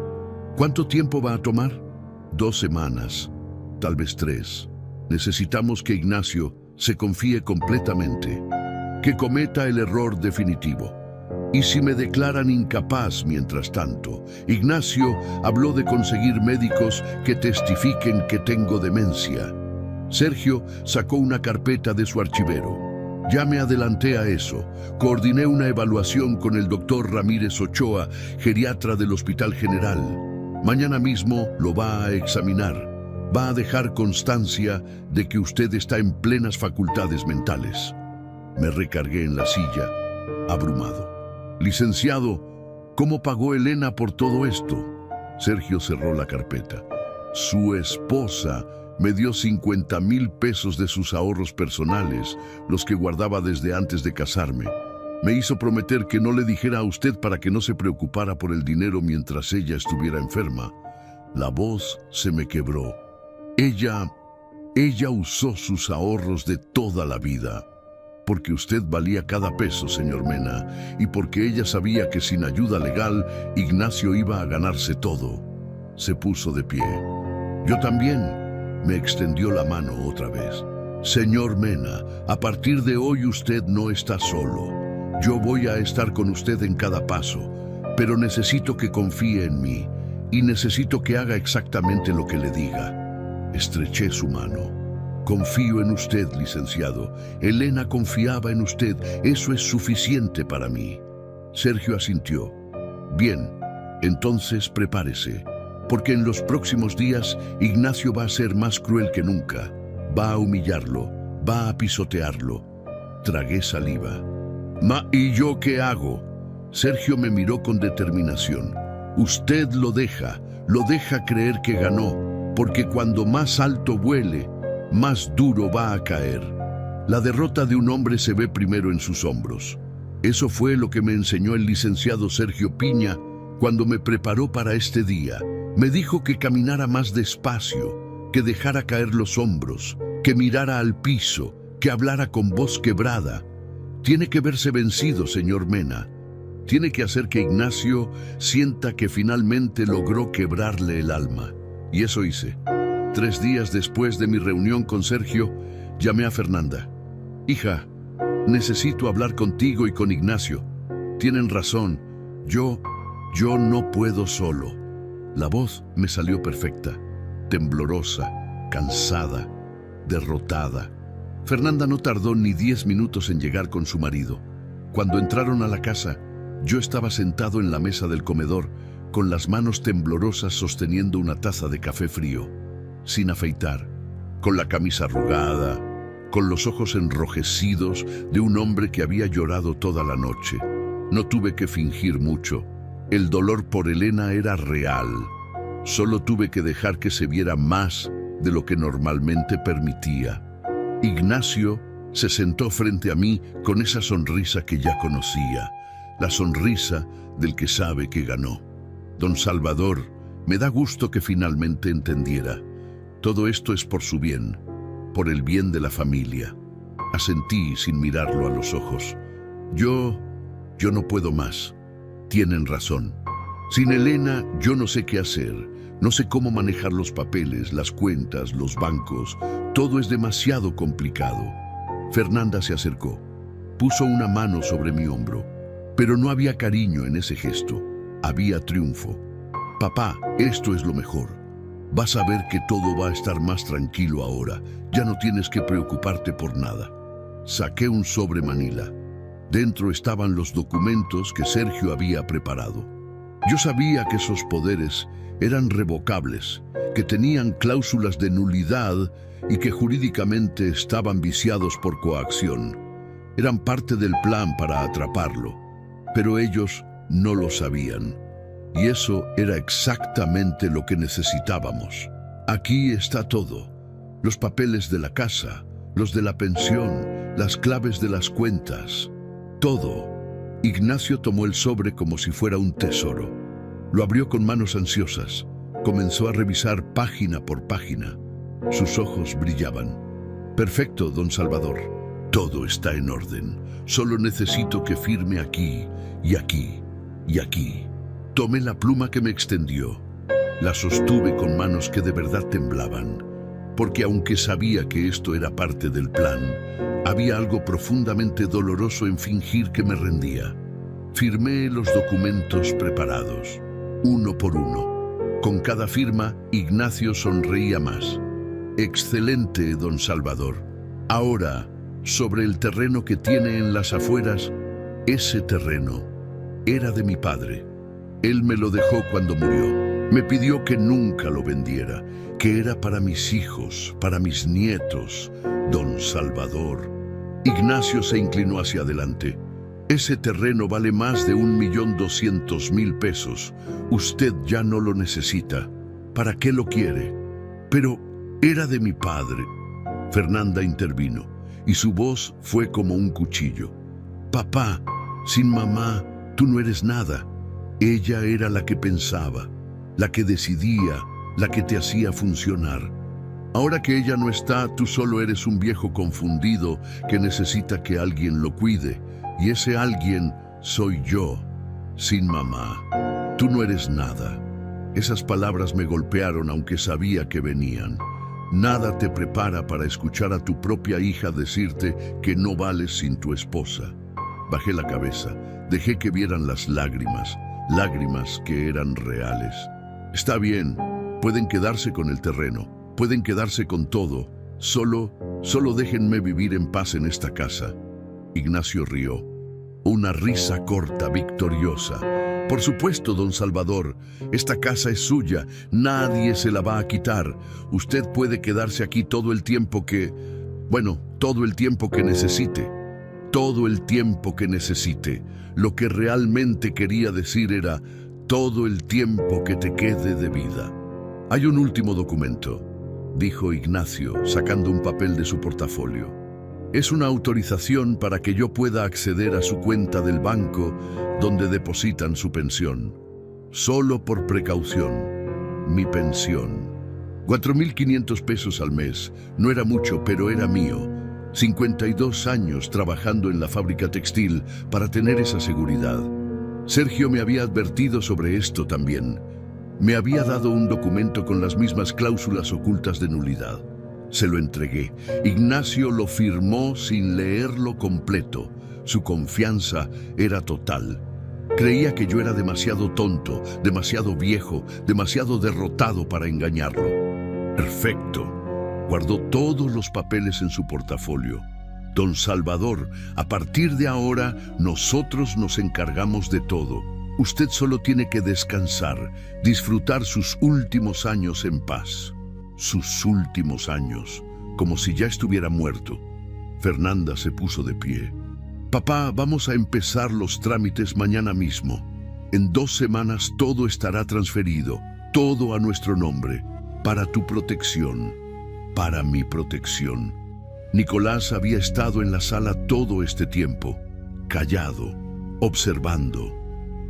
Speaker 1: ¿Cuánto tiempo va a tomar? 2 semanas, tal vez 3. Necesitamos que Ignacio se confíe completamente, que cometa el error definitivo. Y si me declaran incapaz mientras tanto, Ignacio habló de conseguir médicos que testifiquen que tengo demencia. Sergio sacó una carpeta de su archivero. Ya me adelanté a eso. Coordiné una evaluación con el doctor Ramírez Ochoa, geriatra del Hospital General. Mañana mismo lo va a examinar. Va a dejar constancia de que usted está en plenas facultades mentales. Me recargué en la silla, abrumado. Licenciado, ¿cómo pagó Elena por todo esto? Sergio cerró la carpeta. Su esposa me dio 50,000 pesos de sus ahorros personales, los que guardaba desde antes de casarme. Me hizo prometer que no le dijera a usted para que no se preocupara por el dinero mientras ella estuviera enferma. La voz se me quebró. Ella usó sus ahorros de toda la vida. Porque usted valía cada peso, señor Mena, y porque ella sabía que sin ayuda legal, Ignacio iba a ganarse todo. Se puso de pie. Yo también. Me extendió la mano otra vez. Señor Mena, a partir de hoy usted no está solo. Yo voy a estar con usted en cada paso, pero necesito que confíe en mí y necesito que haga exactamente lo que le diga. Estreché su mano. Confío en usted, licenciado. Elena confiaba en usted. Eso es suficiente para mí. Sergio asintió. Bien, entonces prepárese. Porque en los próximos días Ignacio va a ser más cruel que nunca. Va a humillarlo, va a pisotearlo. Tragué saliva. ¿Y yo qué hago? Sergio me miró con determinación. Usted lo deja creer que ganó, porque cuando más alto vuele, más duro va a caer. La derrota de un hombre se ve primero en sus hombros. Eso fue lo que me enseñó el licenciado Sergio Piña cuando me preparó para este día. Me dijo que caminara más despacio, que dejara caer los hombros, que mirara al piso, que hablara con voz quebrada. Tiene que verse vencido, señor Mena. Tiene que hacer que Ignacio sienta que finalmente logró quebrarle el alma. Y eso hice. 3 días después de mi reunión con Sergio, llamé a Fernanda. Hija, necesito hablar contigo y con Ignacio. Tienen razón. Yo no puedo solo. La voz me salió perfecta, temblorosa, cansada, derrotada. Fernanda no tardó ni 10 minutos en llegar con su marido. Cuando entraron a la casa, yo estaba sentado en la mesa del comedor, con las manos temblorosas sosteniendo una taza de café frío, sin afeitar, con la camisa arrugada, con los ojos enrojecidos de un hombre que había llorado toda la noche. No tuve que fingir mucho. El dolor por Elena era real. Solo tuve que dejar que se viera más de lo que normalmente permitía. Ignacio se sentó frente a mí con esa sonrisa que ya conocía, la sonrisa del que sabe que ganó. Don Salvador, me da gusto que finalmente entendiera. Todo esto es por su bien, por el bien de la familia. Asentí sin mirarlo a los ojos. Yo no puedo más. Tienen razón. Sin Elena, yo no sé qué hacer. No sé cómo manejar los papeles, las cuentas, los bancos. Todo es demasiado complicado. Fernanda se acercó. Puso una mano sobre mi hombro. Pero no había cariño en ese gesto. Había triunfo. Papá, esto es lo mejor. Vas a ver que todo va a estar más tranquilo ahora. Ya no tienes que preocuparte por nada. Saqué un sobre manila. Dentro estaban los documentos que Sergio había preparado. Yo sabía que esos poderes eran revocables, que tenían cláusulas de nulidad y que jurídicamente estaban viciados por coacción. Eran parte del plan para atraparlo, pero ellos no lo sabían. Y eso era exactamente lo que necesitábamos. Aquí está todo. Los papeles de la casa, los de la pensión, las claves de las cuentas. Todo. Ignacio tomó el sobre como si fuera un tesoro. Lo abrió con manos ansiosas. Comenzó a revisar página por página. Sus ojos brillaban. Perfecto, don Salvador. Todo está en orden. Solo necesito que firme aquí, y aquí, y aquí. Tomé la pluma que me extendió. La sostuve con manos que de verdad temblaban, porque aunque sabía que esto era parte del plan, había algo profundamente doloroso en fingir que me rendía. Firmé los documentos preparados, uno por uno. Con cada firma, Ignacio sonreía más. Excelente, don Salvador. Ahora, sobre el terreno que tiene en las afueras, ese terreno era de mi padre. Él me lo dejó cuando murió. Me pidió que nunca lo vendiera, que era para mis hijos, para mis nietos, don Salvador. Ignacio se inclinó hacia adelante. Ese terreno vale más de 1.200.000 pesos. Usted ya no lo necesita. ¿Para qué lo quiere? Pero era de mi padre. Fernanda intervino, y su voz fue como un cuchillo. Papá, sin mamá, tú no eres nada. Ella era la que pensaba, la que decidía, la que te hacía funcionar. Ahora que ella no está, tú solo eres un viejo confundido que necesita que alguien lo cuide. Y ese alguien soy yo, sin mamá. Tú no eres nada. Esas palabras me golpearon aunque sabía que venían. Nada te prepara para escuchar a tu propia hija decirte que no vales sin tu esposa. Bajé la cabeza, dejé que vieran las lágrimas que eran reales. Está bien, pueden quedarse con el terreno, pueden quedarse con todo. Solo déjenme vivir en paz en esta casa. Ignacio rió. Una risa corta, victoriosa. Por supuesto, don Salvador, esta casa es suya, nadie se la va a quitar. Usted puede quedarse aquí todo el tiempo que... todo el tiempo que necesite. Todo el tiempo que necesite. Lo que realmente quería decir era todo el tiempo que te quede de vida. Hay un último documento, dijo Ignacio, sacando un papel de su portafolio. Es una autorización para que yo pueda acceder a su cuenta del banco donde depositan su pensión. Solo por precaución. Mi pensión. 4.500 pesos al mes. No era mucho, pero era mío. 52 años trabajando en la fábrica textil para tener esa seguridad. Sergio me había advertido sobre esto también. Me había dado un documento con las mismas cláusulas ocultas de nulidad. Se lo entregué. Ignacio lo firmó sin leerlo completo. Su confianza era total. Creía que yo era demasiado tonto, demasiado viejo, demasiado derrotado para engañarlo. Perfecto. Guardó todos los papeles en su portafolio. Don Salvador, a partir de ahora, nosotros nos encargamos de todo. Usted solo tiene que descansar, disfrutar sus últimos años en paz. Sus últimos años, como si ya estuviera muerto. Fernanda se puso de pie. Papá, vamos a empezar los trámites mañana mismo. En 2 semanas todo estará transferido, todo a nuestro nombre, para tu protección. Para mi protección. Nicolás había estado en la sala todo este tiempo, callado, observando.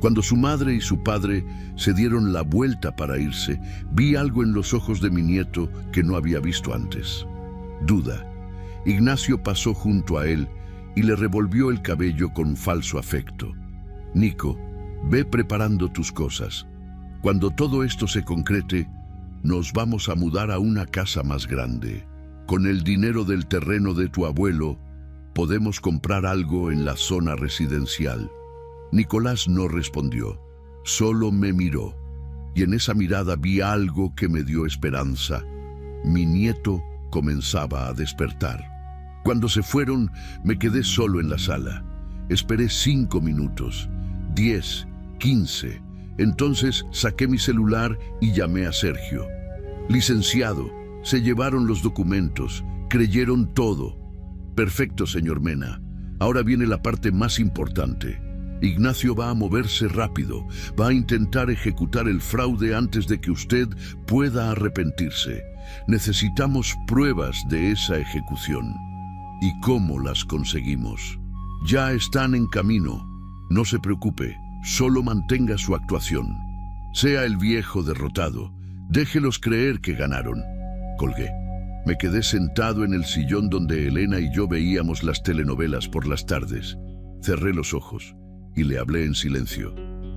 Speaker 1: Cuando su madre y su padre se dieron la vuelta para irse, vi algo en los ojos de mi nieto que no había visto antes. Duda. Ignacio pasó junto a él y le revolvió el cabello con falso afecto. Nico, ve preparando tus cosas. Cuando todo esto se concrete, nos vamos a mudar a una casa más grande. Con el dinero del terreno de tu abuelo, podemos comprar algo en la zona residencial. Nicolás no respondió, solo me miró, y en esa mirada vi algo que me dio esperanza. Mi nieto comenzaba a despertar. Cuando se fueron, me quedé solo en la sala. Esperé 5 minutos, 10, 15. Entonces saqué mi celular y llamé a Sergio. Licenciado, se llevaron los documentos, creyeron todo. Perfecto, señor Mena. Ahora viene la parte más importante. Ignacio va a moverse rápido, va a intentar ejecutar el fraude antes de que usted pueda arrepentirse. Necesitamos pruebas de esa ejecución. ¿Y cómo las conseguimos? Ya están en camino. No se preocupe, solo mantenga su actuación. Sea el viejo derrotado, déjelos creer que ganaron. Colgué. Me quedé sentado en el sillón donde Elena y yo veíamos las telenovelas por las tardes. Cerré los ojos y le hablé en silencio.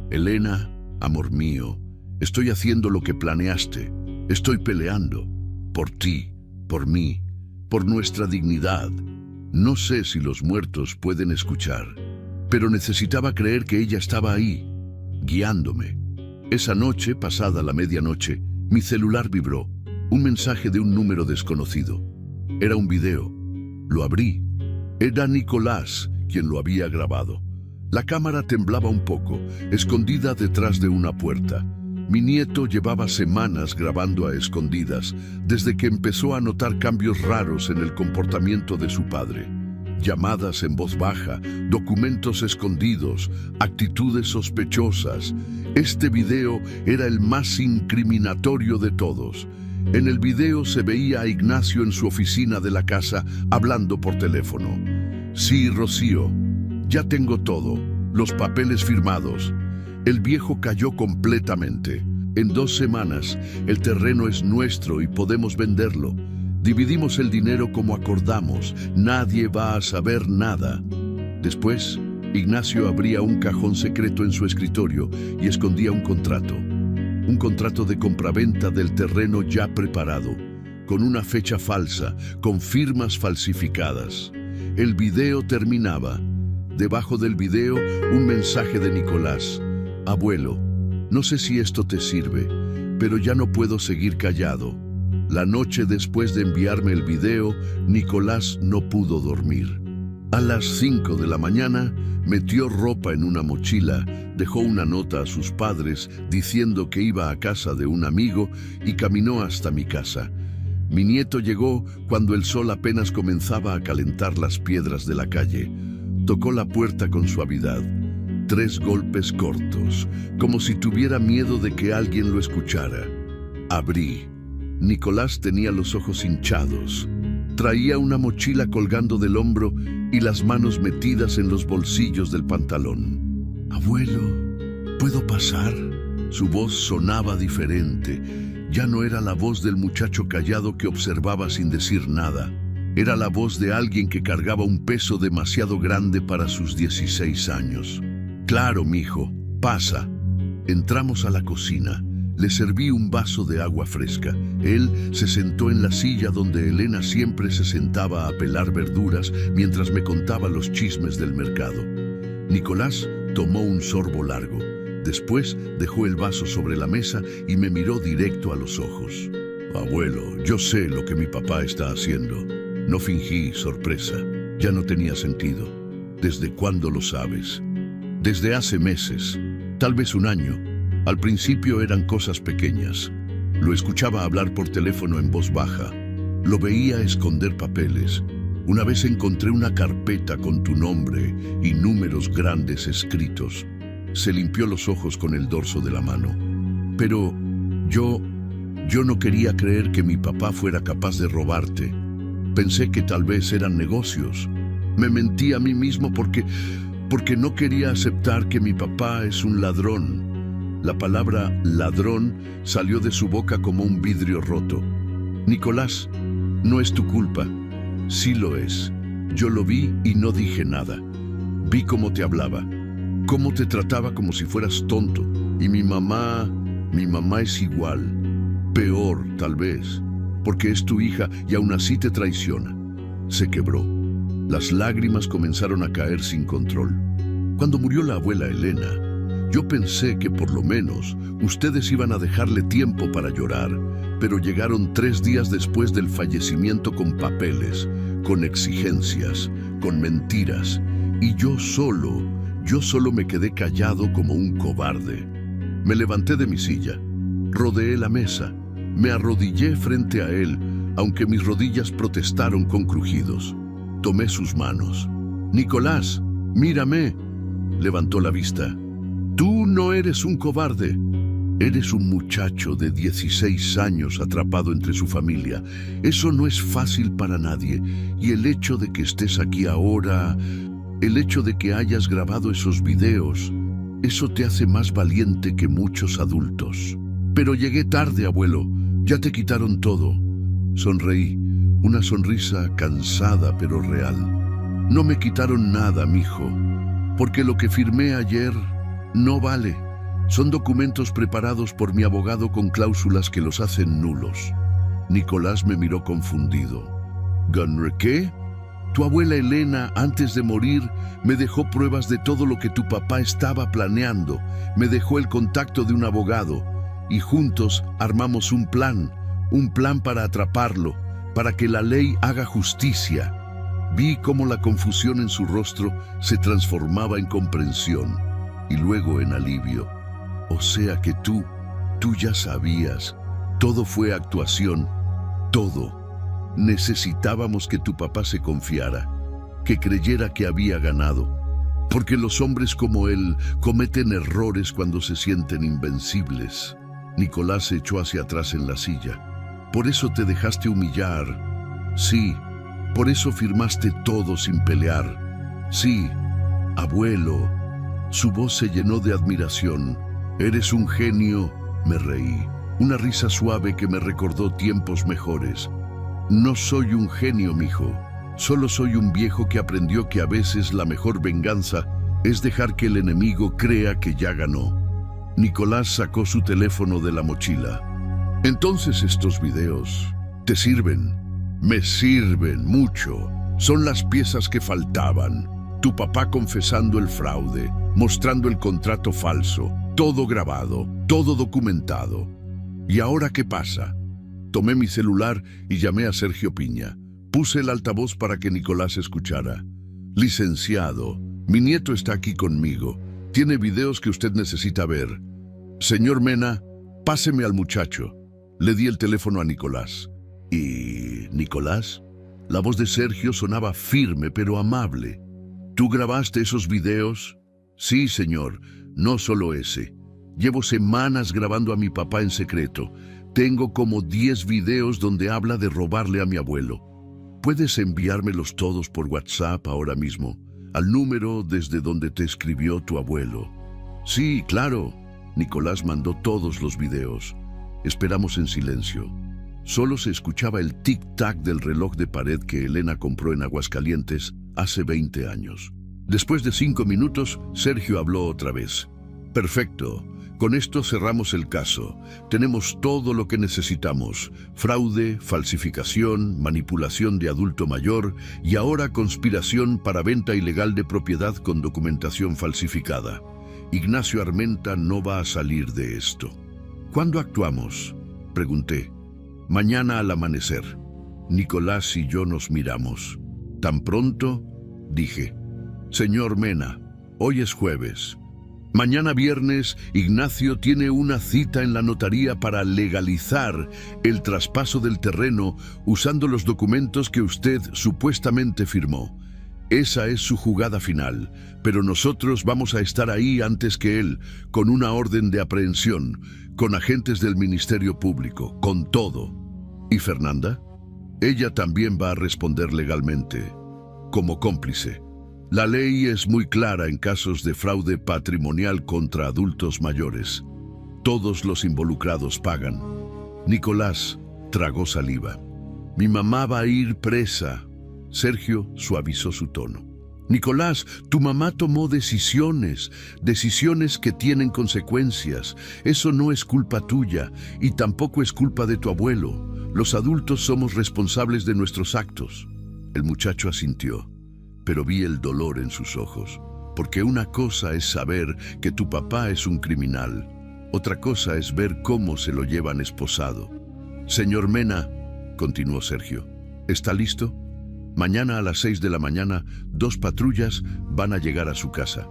Speaker 1: Elena, amor mío, estoy haciendo lo que planeaste. Estoy peleando. Por ti, por mí, por nuestra dignidad. No sé si los muertos pueden escuchar, pero necesitaba creer que ella estaba ahí, guiándome. Esa noche, pasada la medianoche, mi celular vibró. Un mensaje de un número desconocido. Era un video. Lo abrí. Era Nicolás quien lo había grabado. La cámara temblaba un poco, escondida detrás de una puerta. Mi nieto llevaba semanas grabando a escondidas, desde que empezó a notar cambios raros en el comportamiento de su padre. Llamadas en voz baja, documentos escondidos, actitudes sospechosas. Este video era el más incriminatorio de todos. En el video se veía a Ignacio en su oficina de la casa hablando por teléfono. Sí, Rocío, ya tengo todo, los papeles firmados. El viejo cayó completamente. En 2 semanas, el terreno es nuestro y podemos venderlo. Dividimos el dinero como acordamos, nadie va a saber nada. Después, Ignacio abría un cajón secreto en su escritorio y escondía un contrato. Un contrato de compraventa del terreno ya preparado, con una fecha falsa, con firmas falsificadas. El video terminaba. Debajo del video, un mensaje de Nicolás. Abuelo, no sé si esto te sirve, pero ya no puedo seguir callado. La noche después de enviarme el video, Nicolás no pudo dormir. A las 5 de la mañana, metió ropa en una mochila, dejó una nota a sus padres diciendo que iba a casa de un amigo y caminó hasta mi casa. Mi nieto llegó cuando el sol apenas comenzaba a calentar las piedras de la calle. Tocó la puerta con suavidad. 3 golpes cortos, como si tuviera miedo de que alguien lo escuchara. Abrí. Nicolás tenía los ojos hinchados. Traía una mochila colgando del hombro y las manos metidas en los bolsillos del pantalón. Abuelo, ¿puedo pasar? Su voz sonaba diferente. Ya no era la voz del muchacho callado que observaba sin decir nada. Era la voz de alguien que cargaba un peso demasiado grande para sus 16 años. Claro, mijo, pasa. Entramos a la cocina. Le serví un vaso de agua fresca. Él se sentó en la silla donde Elena siempre se sentaba a pelar verduras mientras me contaba los chismes del mercado. Nicolás tomó un sorbo largo. Después dejó el vaso sobre la mesa y me miró directo a los ojos. Abuelo, yo sé lo que mi papá está haciendo. No fingí sorpresa. Ya no tenía sentido. ¿Desde cuándo lo sabes? Desde hace meses, tal vez un año. Al principio eran cosas pequeñas. Lo escuchaba hablar por teléfono en voz baja. Lo veía esconder papeles. Una vez encontré una carpeta con tu nombre y números grandes escritos. Se limpió los ojos con el dorso de la mano. Pero yo no quería creer que mi papá fuera capaz de robarte. Pensé que tal vez eran negocios. Me mentí a mí mismo porque no quería aceptar que mi papá es un ladrón. La palabra ladrón salió de su boca como un vidrio roto. Nicolás, no es tu culpa. Sí lo es. Yo lo vi y no dije nada. Vi cómo te hablaba, cómo te trataba como si fueras tonto. Y mi mamá es igual. Peor, tal vez, porque es tu hija y aún así te traiciona. Se quebró. Las lágrimas comenzaron a caer sin control. Cuando murió la abuela Elena, yo pensé que por lo menos ustedes iban a dejarle tiempo para llorar, pero llegaron 3 días después del fallecimiento con papeles, con exigencias, con mentiras, y yo solo me quedé callado como un cobarde. Me levanté de mi silla, rodeé la mesa, me arrodillé frente a él, aunque mis rodillas protestaron con crujidos. Tomé sus manos. Nicolás, mírame. Levantó la vista. Tú no eres un cobarde. Eres un muchacho de 16 años atrapado entre su familia. Eso no es fácil para nadie. Y el hecho de que estés aquí ahora, el hecho de que hayas grabado esos videos, eso te hace más valiente que muchos adultos. Pero llegué tarde, abuelo. Ya te quitaron todo. Sonreí, una sonrisa cansada pero real. No me quitaron nada, mijo, porque lo que firmé ayer no vale. Son documentos preparados por mi abogado con cláusulas que los hacen nulos. Nicolás me miró confundido. ¿Qué? Tu abuela Elena, antes de morir, me dejó pruebas de todo lo que tu papá estaba planeando. Me dejó el contacto de un abogado y juntos armamos un plan para atraparlo, para que la ley haga justicia. Vi cómo la confusión en su rostro se transformaba en comprensión y luego en alivio. O sea que tú ya sabías. Todo fue actuación, todo. Necesitábamos que tu papá se confiara, que creyera que había ganado, porque los hombres como él cometen errores cuando se sienten invencibles. Nicolás se echó hacia atrás en la silla. Por eso te dejaste humillar. Sí, por eso firmaste todo sin pelear. Sí, abuelo. Su voz se llenó de admiración. Eres un genio, me reí. Una risa suave que me recordó tiempos mejores. No soy un genio, mijo. Solo soy un viejo que aprendió que a veces la mejor venganza es dejar que el enemigo crea que ya ganó. Nicolás sacó su teléfono de la mochila. Entonces estos videos te sirven. Me sirven mucho. Son las piezas que faltaban. Tu papá confesando el fraude, mostrando el contrato falso, todo grabado, todo documentado. ¿Y ahora qué pasa? Tomé mi celular y llamé a Sergio Piña. Puse el altavoz para que Nicolás escuchara. Licenciado, mi nieto está aquí conmigo. Tiene videos que usted necesita ver. Señor Mena, páseme al muchacho. Le di el teléfono a Nicolás. ¿Y Nicolás? La voz de Sergio sonaba firme pero amable. ¿Tú grabaste esos videos? Sí, señor. No solo ese. Llevo semanas grabando a mi papá en secreto. Tengo como 10 videos donde habla de robarle a mi abuelo. ¿Puedes enviármelos todos por WhatsApp ahora mismo? Al número desde donde te escribió tu abuelo. Sí, claro. Nicolás mandó todos los videos. Esperamos en silencio. Solo se escuchaba el tic-tac del reloj de pared que Elena compró en Aguascalientes hace 20 años. Después de 5 minutos, Sergio habló otra vez. Perfecto. Con esto cerramos el caso. Tenemos todo lo que necesitamos. Fraude, falsificación, manipulación de adulto mayor y ahora conspiración para venta ilegal de propiedad con documentación falsificada. Ignacio Armenta no va a salir de esto. ¿Cuándo actuamos?, pregunté. Mañana al amanecer. Nicolás y yo nos miramos. ¿Tan pronto?, dije. Señor Mena, hoy es jueves. Mañana viernes, Ignacio tiene una cita en la notaría para legalizar el traspaso del terreno usando los documentos que usted supuestamente firmó. Esa es su jugada final, pero nosotros vamos a estar ahí antes que él, con una orden de aprehensión, con agentes del Ministerio Público, con todo. ¿Y Fernanda? Ella también va a responder legalmente, como cómplice. La ley es muy clara en casos de fraude patrimonial contra adultos mayores. Todos los involucrados pagan. Nicolás tragó saliva. Mi mamá va a ir presa. Sergio suavizó su tono. Nicolás, tu mamá tomó decisiones que tienen consecuencias. Eso no es culpa tuya y tampoco es culpa de tu abuelo. Los adultos somos responsables de nuestros actos. El muchacho asintió. Pero vi el dolor en sus ojos, porque una cosa es saber que tu papá es un criminal, otra cosa es ver cómo se lo llevan esposado. Señor Mena, continuó Sergio, ¿está listo? Mañana a las 6 de la mañana, 2 patrullas van a llegar a su casa.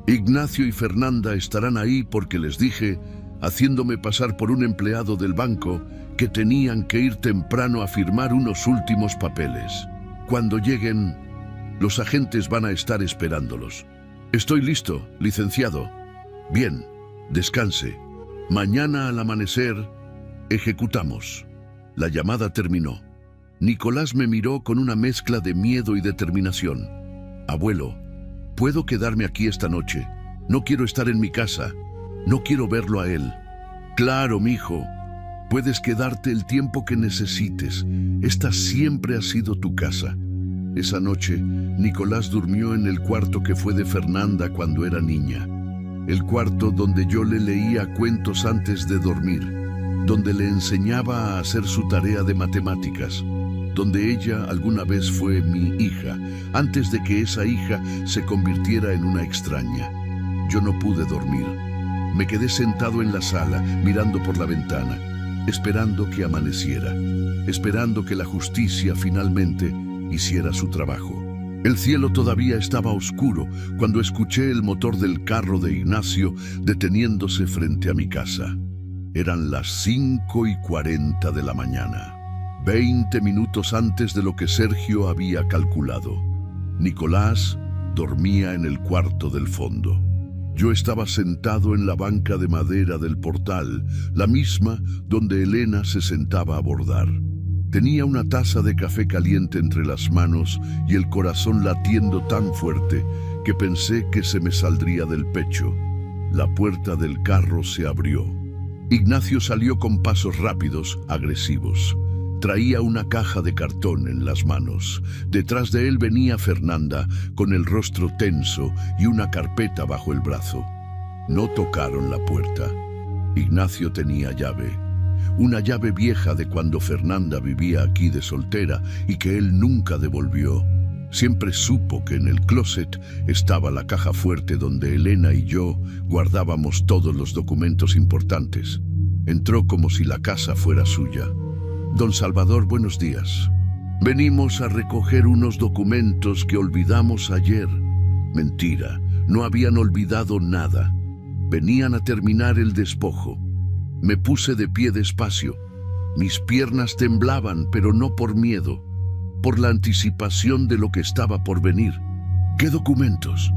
Speaker 1: Ignacio y Fernanda estarán ahí porque les dije, haciéndome pasar por un empleado del banco, que tenían que ir temprano a firmar unos últimos papeles. Cuando lleguen, los agentes van a estar esperándolos. Estoy listo, licenciado. Bien, descanse. Mañana al amanecer, ejecutamos. La llamada terminó. Nicolás me miró con una mezcla de miedo y determinación. Abuelo, ¿puedo quedarme aquí esta noche? No quiero estar en mi casa. No quiero verlo a él. Claro, mijo. Puedes quedarte el tiempo que necesites. Esta siempre ha sido tu casa. Esa noche, Nicolás durmió en el cuarto que fue de Fernanda cuando era niña. El cuarto donde yo le leía cuentos antes de dormir, donde le enseñaba a hacer su tarea de matemáticas, donde ella alguna vez fue mi hija, antes de que esa hija se convirtiera en una extraña. Yo no pude dormir. Me quedé sentado en la sala, mirando por la ventana, esperando que amaneciera, esperando que la justicia finalmente hiciera su trabajo. El cielo todavía estaba oscuro cuando escuché el motor del carro de Ignacio deteniéndose frente a mi casa. Eran las 5:40 de la mañana, 20 minutos antes de lo que Sergio había calculado. Nicolás dormía en el cuarto del fondo. Yo estaba sentado en la banca de madera del portal, la misma donde Elena se sentaba a bordar. Tenía una taza de café caliente entre las manos y el corazón latiendo tan fuerte que pensé que se me saldría del pecho. La puerta del carro se abrió. Ignacio salió con pasos rápidos, agresivos. Traía una caja de cartón en las manos. Detrás de él venía Fernanda, con el rostro tenso y una carpeta bajo el brazo. No tocaron la puerta. Ignacio tenía llave. Una llave vieja de cuando Fernanda vivía aquí de soltera y que él nunca devolvió. Siempre supo que en el closet estaba la caja fuerte donde Elena y yo guardábamos todos los documentos importantes. Entró como si la casa fuera suya. Don Salvador, buenos días. Venimos a recoger unos documentos que olvidamos ayer. Mentira, no habían olvidado nada. Venían a terminar el despojo. Me puse de pie despacio. Mis piernas temblaban, pero no por miedo, por la anticipación de lo que estaba por venir. ¿Qué documentos?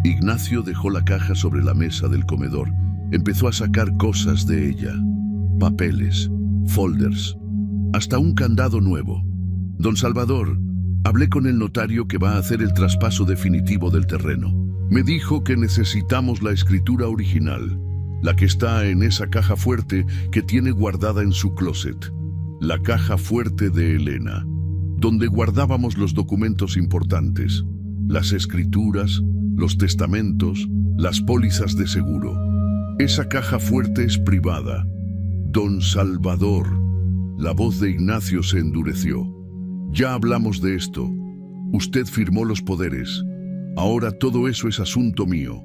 Speaker 1: Ignacio dejó la caja sobre la mesa del comedor. Empezó a sacar cosas de ella. Papeles, folders, hasta un candado nuevo. Don Salvador, hablé con el notario que va a hacer el traspaso definitivo del terreno. Me dijo que necesitamos la escritura original, la que está en esa caja fuerte que tiene guardada en su closet. La caja fuerte de Elena, donde guardábamos los documentos importantes, las escrituras, los testamentos, las pólizas de seguro. Esa caja fuerte es privada. Don Salvador. La voz de Ignacio se endureció. Ya hablamos de esto. Usted firmó los poderes. Ahora todo eso es asunto mío.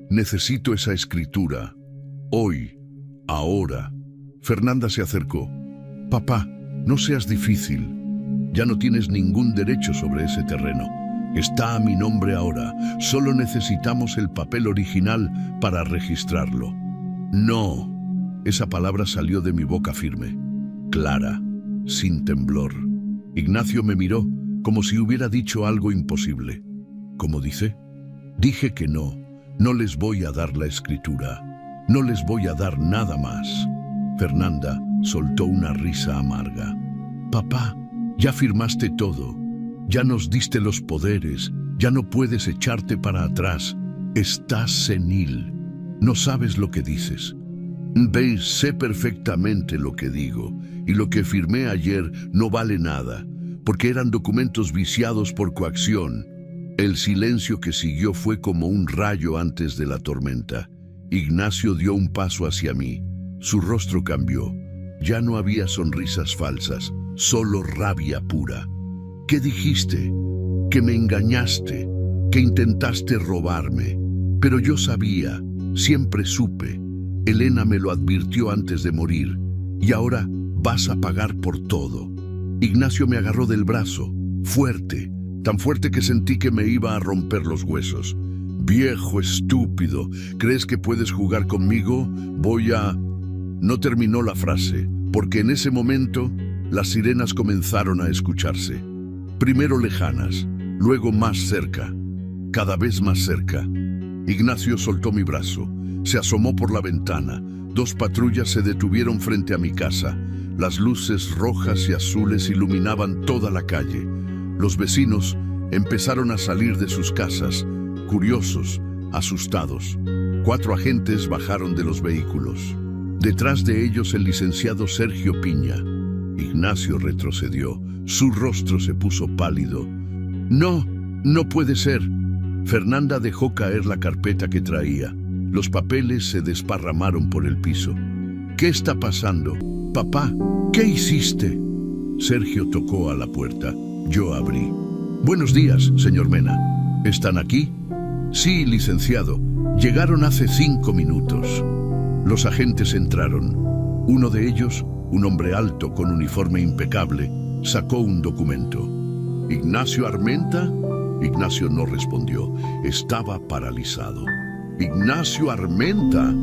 Speaker 1: Necesito esa escritura. Hoy. Ahora. Fernanda se acercó. Papá, no seas difícil. Ya no tienes ningún derecho sobre ese terreno. Está a mi nombre ahora. Solo necesitamos el papel original para registrarlo. No. Esa palabra salió de mi boca firme, clara, sin temblor. Ignacio me miró como si hubiera dicho algo imposible. ¿Cómo dice? Dije que no. No les voy a dar la escritura. No les voy a dar nada más. Fernanda soltó una risa amarga. Papá, ya firmaste todo. Ya nos diste los poderes. Ya no puedes echarte para atrás. Estás senil. No sabes lo que dices. Veis, sé perfectamente lo que digo, y lo que firmé ayer no vale nada, porque eran documentos viciados por coacción. El silencio que siguió fue como un rayo antes de la tormenta. Ignacio dio un paso hacia mí. Su rostro cambió. Ya no había sonrisas falsas, solo rabia pura. ¿Qué dijiste? Que me engañaste, que intentaste robarme. Pero yo sabía, siempre supe. Elena me lo advirtió antes de morir, y ahora vas a pagar por todo. Ignacio me agarró del brazo, fuerte, tan fuerte que sentí que me iba a romper los huesos. Viejo estúpido, ¿crees que puedes jugar conmigo? No terminó la frase, porque en ese momento las sirenas comenzaron a escucharse. Primero lejanas, luego más cerca, cada vez más cerca. Ignacio soltó mi brazo. Se asomó por la ventana. 2 patrullas se detuvieron frente a mi casa. Las luces rojas y azules iluminaban toda la calle. Los vecinos empezaron a salir de sus casas, curiosos, asustados. 4 agentes bajaron de los vehículos. Detrás de ellos el licenciado Sergio Piña. Ignacio retrocedió. Su rostro se puso pálido. No, no puede ser. Fernanda dejó caer la carpeta que traía. Los papeles se desparramaron por el piso. ¿Qué está pasando? Papá, ¿qué hiciste? Sergio tocó a la puerta. Yo abrí. Buenos días, señor Mena. ¿Están aquí? Sí, licenciado. Llegaron hace 5 minutos. Los agentes entraron. Uno de ellos, un hombre alto con uniforme impecable, sacó un documento. ¿Ignacio Armenta? Ignacio no respondió. Estaba paralizado. ¿Ignacio Armenta?,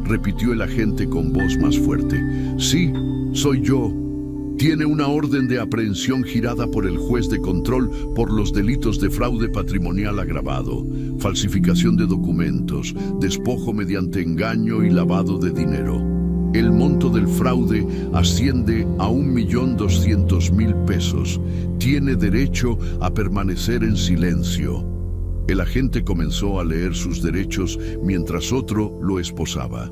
Speaker 1: repitió el agente con voz más fuerte. Sí, soy yo. Tiene una orden de aprehensión girada por el juez de control por los delitos de fraude patrimonial agravado, falsificación de documentos, despojo mediante engaño y lavado de dinero. El monto del fraude asciende a 1.200.000 pesos. Tiene derecho a permanecer en silencio. El agente comenzó a leer sus derechos mientras otro lo esposaba.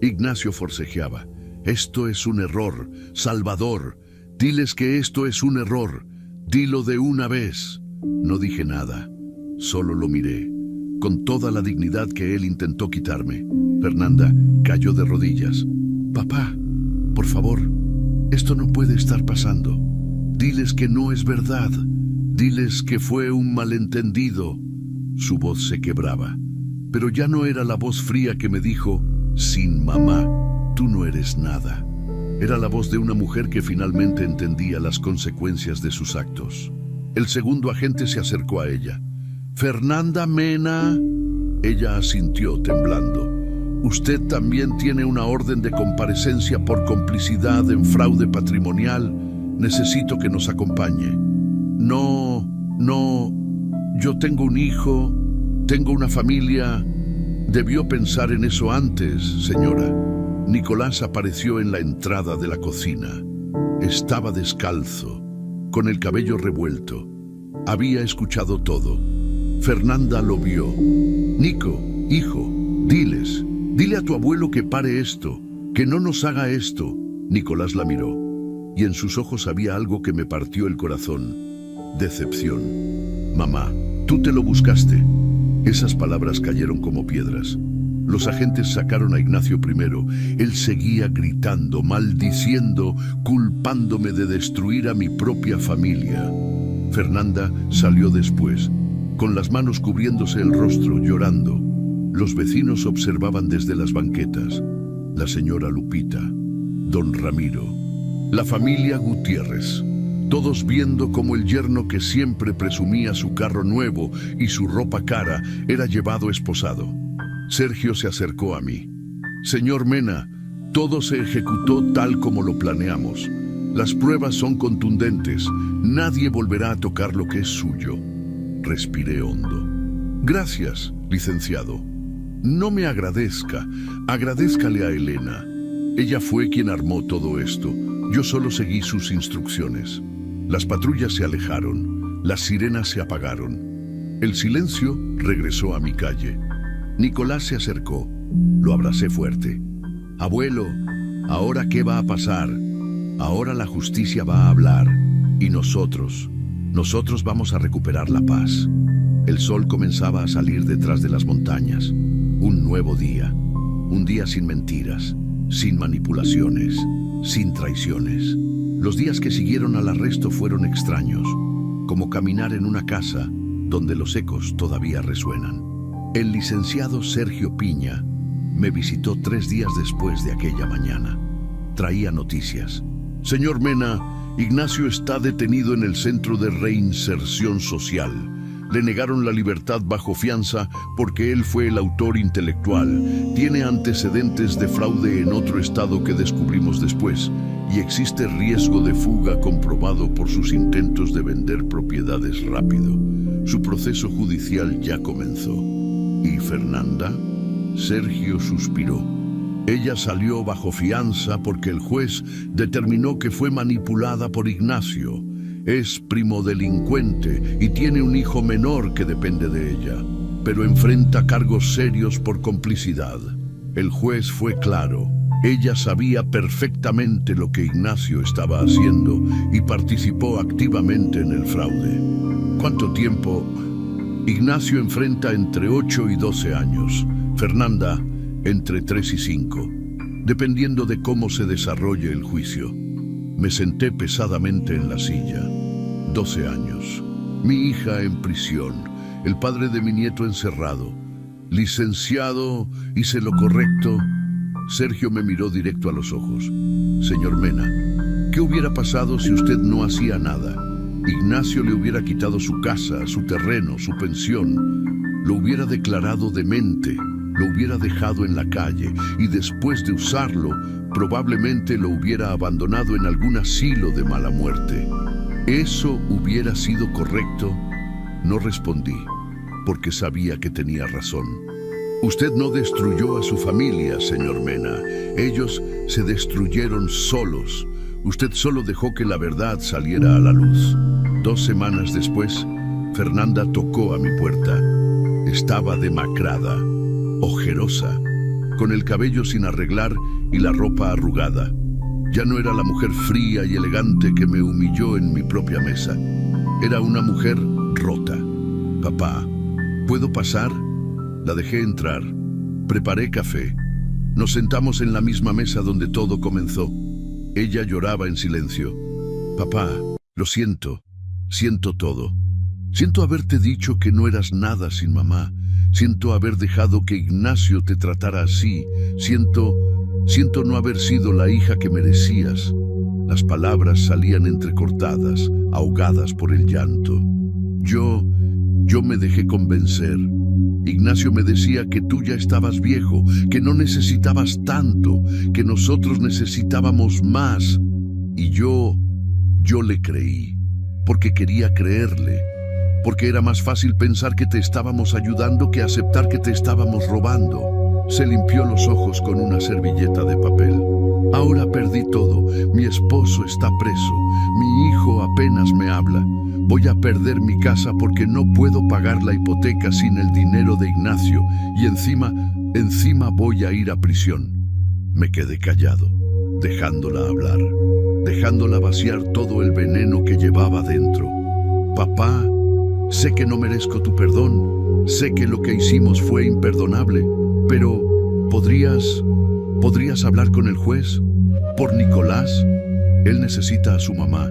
Speaker 1: Ignacio forcejeaba. Esto es un error, Salvador. Diles que esto es un error. Dilo de una vez. No dije nada. Solo lo miré, con toda la dignidad que él intentó quitarme. Fernanda cayó de rodillas. Papá, por favor, esto no puede estar pasando. Diles que no es verdad. Diles que fue un malentendido. Su voz se quebraba, pero ya no era la voz fría que me dijo, sin mamá, tú no eres nada. Era la voz de una mujer que finalmente entendía las consecuencias de sus actos. El segundo agente se acercó a ella. «Fernanda Mena». Ella asintió temblando. «Usted también tiene una orden de comparecencia por complicidad en fraude patrimonial. Necesito que nos acompañe». No, yo tengo un hijo, tengo una familia. Debió pensar en eso antes, señora. Nicolás apareció en la entrada de la cocina. Estaba descalzo, con el cabello revuelto. Había escuchado todo. Fernanda lo vio. «Nico, hijo, dile a tu abuelo que pare esto, que no nos haga esto». Nicolás la miró, y en sus ojos había algo que me partió el corazón. Decepción. «Mamá, tú te lo buscaste». Esas palabras cayeron como piedras. Los agentes sacaron a Ignacio primero. Él seguía gritando, maldiciendo, culpándome de destruir a mi propia familia. Fernanda salió después, con las manos cubriéndose el rostro, llorando. Los vecinos observaban desde las banquetas. La señora Lupita, don Ramiro, la familia Gutiérrez. Todos viendo cómo el yerno que siempre presumía su carro nuevo y su ropa cara era llevado esposado. Sergio se acercó a mí. «Señor Mena, todo se ejecutó tal como lo planeamos. Las pruebas son contundentes. Nadie volverá a tocar lo que es suyo». Respiré hondo. «Gracias, licenciado». «No me agradezca. Agradézcale a Elena. Ella fue quien armó todo esto. Yo solo seguí sus instrucciones». Las patrullas se alejaron, las sirenas se apagaron. El silencio regresó a mi calle. Nicolás se acercó, lo abracé fuerte. «Abuelo, ¿ahora qué va a pasar? Ahora la justicia va a hablar, y nosotros vamos a recuperar la paz». El sol comenzaba a salir detrás de las montañas. Un nuevo día, un día sin mentiras, sin manipulaciones, sin traiciones. Los días que siguieron al arresto fueron extraños, como caminar en una casa donde los ecos todavía resuenan. El licenciado Sergio Piña me visitó 3 días después de aquella mañana. Traía noticias. «Señor Mena, Ignacio está detenido en el Centro de Reinserción Social. Le negaron la libertad bajo fianza porque él fue el autor intelectual. Tiene antecedentes de fraude en otro estado que descubrimos después. Y existe riesgo de fuga comprobado por sus intentos de vender propiedades rápido. Su proceso judicial ya comenzó». ¿Y Fernanda? Sergio suspiró. Ella salió bajo fianza porque el juez determinó que fue manipulada por Ignacio. Es primodelincuente y tiene un hijo menor que depende de ella, pero enfrenta cargos serios por complicidad. El juez fue claro. Ella sabía perfectamente lo que Ignacio estaba haciendo y participó activamente en el fraude. ¿Cuánto tiempo? Ignacio enfrenta entre 8 y 12 años. Fernanda, entre 3 y 5, dependiendo de cómo se desarrolle el juicio. Me senté pesadamente en la silla. 12 años. Mi hija en prisión. El padre de mi nieto encerrado. Licenciado, hice lo correcto. Sergio me miró directo a los ojos. Señor Mena, ¿qué hubiera pasado si usted no hacía nada? Ignacio le hubiera quitado su casa, su terreno, su pensión. Lo hubiera declarado demente. Lo hubiera dejado en la calle y después de usarlo, probablemente lo hubiera abandonado en algún asilo de mala muerte. ¿Eso hubiera sido correcto? No respondí, porque sabía que tenía razón. Usted no destruyó a su familia, señor Mena. Ellos se destruyeron solos. Usted solo dejó que la verdad saliera a la luz. 2 semanas después, Fernanda tocó a mi puerta. Estaba demacrada, ojerosa, con el cabello sin arreglar y la ropa arrugada. Ya no era la mujer fría y elegante que me humilló en mi propia mesa. Era una mujer rota. Papá, ¿puedo pasar? La dejé entrar. Preparé café. Nos sentamos en la misma mesa donde todo comenzó. Ella lloraba en silencio. Papá, lo siento. Siento todo. Siento haberte dicho que no eras nada sin mamá. Siento haber dejado que Ignacio te tratara así. Siento no haber sido la hija que merecías. Las palabras salían entrecortadas, ahogadas por el llanto. Yo me dejé convencer. Ignacio me decía que tú ya estabas viejo, que no necesitabas tanto, que nosotros necesitábamos más. Y yo le creí, porque quería creerle. Porque era más fácil pensar que te estábamos ayudando que aceptar que te estábamos robando. Se limpió los ojos con una servilleta de papel. Ahora perdí todo. Mi esposo está preso. Mi hijo apenas me habla. Voy a perder mi casa porque no puedo pagar la hipoteca sin el dinero de Ignacio. Y encima voy a ir a prisión. Me quedé callado, dejándola hablar, dejándola vaciar todo el veneno que llevaba dentro. Papá, sé que no merezco tu perdón, sé que lo que hicimos fue imperdonable, pero ¿podrías hablar con el juez? ¿Por Nicolás? Él necesita a su mamá.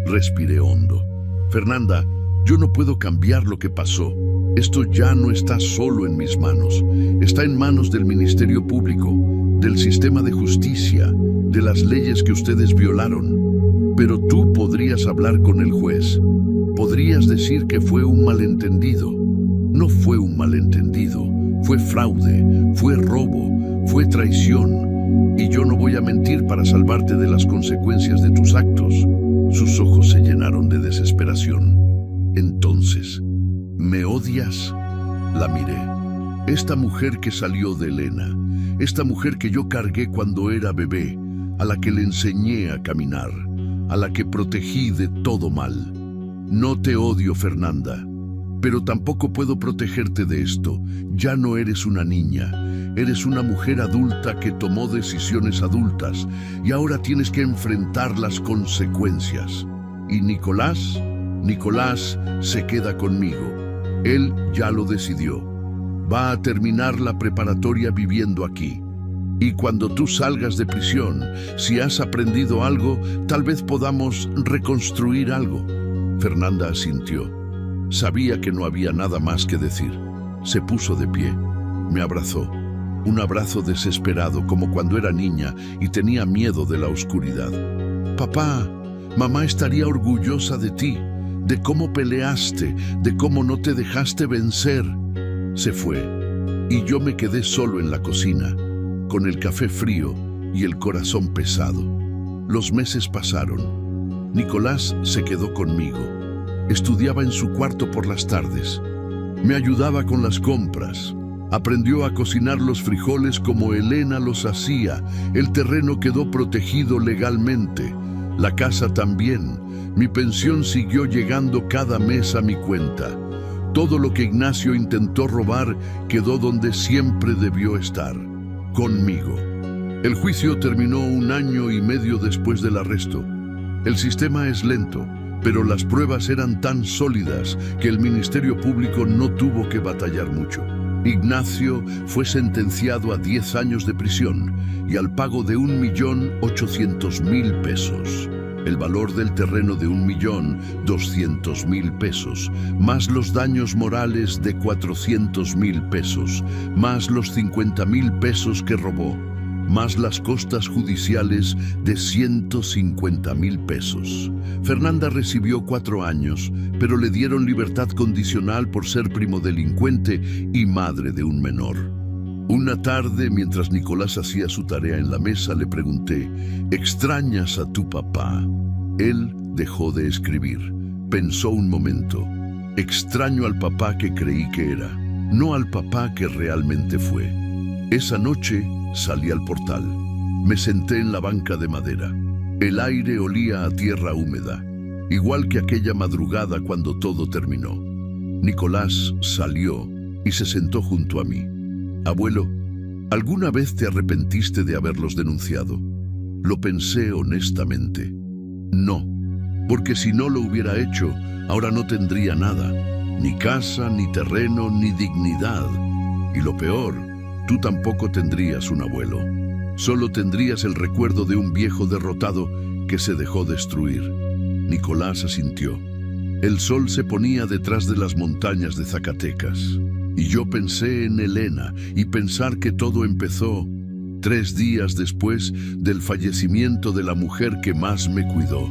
Speaker 1: Respiré hondo. Fernanda, yo no puedo cambiar lo que pasó. Esto ya no está solo en mis manos. Está en manos del Ministerio Público, del sistema de justicia, de las leyes que ustedes violaron. Pero tú podrías hablar con el juez. Podrías decir que fue un malentendido. No fue un malentendido, fue fraude, fue robo, fue traición. Y yo no voy a mentir para salvarte de las consecuencias de tus actos. Sus ojos se llenaron de desesperación. Entonces, ¿me odias? La miré. Esta mujer que salió de Elena, esta mujer que yo cargué cuando era bebé, a la que le enseñé a caminar, a la que protegí de todo mal. No te odio, Fernanda, pero tampoco puedo protegerte de esto. Ya no eres una niña, eres una mujer adulta que tomó decisiones adultas y ahora tienes que enfrentar las consecuencias. ¿Y Nicolás? Nicolás se queda conmigo. Él ya lo decidió. Va a terminar la preparatoria viviendo aquí. Y cuando tú salgas de prisión, si has aprendido algo, tal vez podamos reconstruir algo. Fernanda asintió. Sabía que no había nada más que decir. Se puso de pie. Me abrazó. Un abrazo desesperado, como cuando era niña y tenía miedo de la oscuridad. Papá, mamá estaría orgullosa de ti, de cómo peleaste, de cómo no te dejaste vencer. Se fue, y yo me quedé solo en la cocina, con el café frío y el corazón pesado. Los meses pasaron. Nicolás se quedó conmigo. Estudiaba en su cuarto por las tardes. Me ayudaba con las compras. Aprendió a cocinar los frijoles como Elena los hacía. El terreno quedó protegido legalmente. La casa también. Mi pensión siguió llegando cada mes a mi cuenta. Todo lo que Ignacio intentó robar quedó donde siempre debió estar, conmigo. El juicio terminó 1 año y medio después del arresto. El sistema es lento, pero las pruebas eran tan sólidas que el Ministerio Público no tuvo que batallar mucho. Ignacio fue sentenciado a 10 años de prisión y al pago de 1.800.000 pesos. El valor del terreno de 1.200.000 pesos, más los daños morales de 400.000 pesos, más los 50.000 pesos que robó, más las costas judiciales de 150.000 pesos. Fernanda recibió 4 años, pero le dieron libertad condicional por ser primodelincuente y madre de un menor. Una tarde, mientras Nicolás hacía su tarea en la mesa, le pregunté, ¿extrañas a tu papá? Él dejó de escribir. Pensó un momento. Extraño al papá que creí que era, no al papá que realmente fue. Esa noche salí al portal. Me senté en la banca de madera. El aire olía a tierra húmeda, igual que aquella madrugada cuando todo terminó. Nicolás salió y se sentó junto a mí. Abuelo, ¿alguna vez te arrepentiste de haberlos denunciado? Lo pensé honestamente. No, porque si no lo hubiera hecho, ahora no tendría nada. Ni casa, ni terreno, ni dignidad. Y lo peor, tú tampoco tendrías un abuelo. Solo tendrías el recuerdo de un viejo derrotado que se dejó destruir. Nicolás asintió. El sol se ponía detrás de las montañas de Zacatecas. Y yo pensé en Elena y pensar que todo empezó 3 días después del fallecimiento de la mujer que más me cuidó.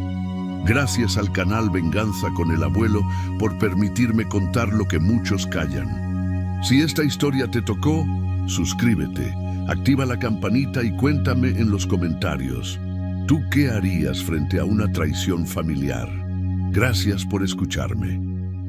Speaker 1: Gracias al canal Venganza con el Abuelo por permitirme contar lo que muchos callan. Si esta historia te tocó, suscríbete, activa la campanita y cuéntame en los comentarios. ¿Tú qué harías frente a una traición familiar? Gracias por escucharme.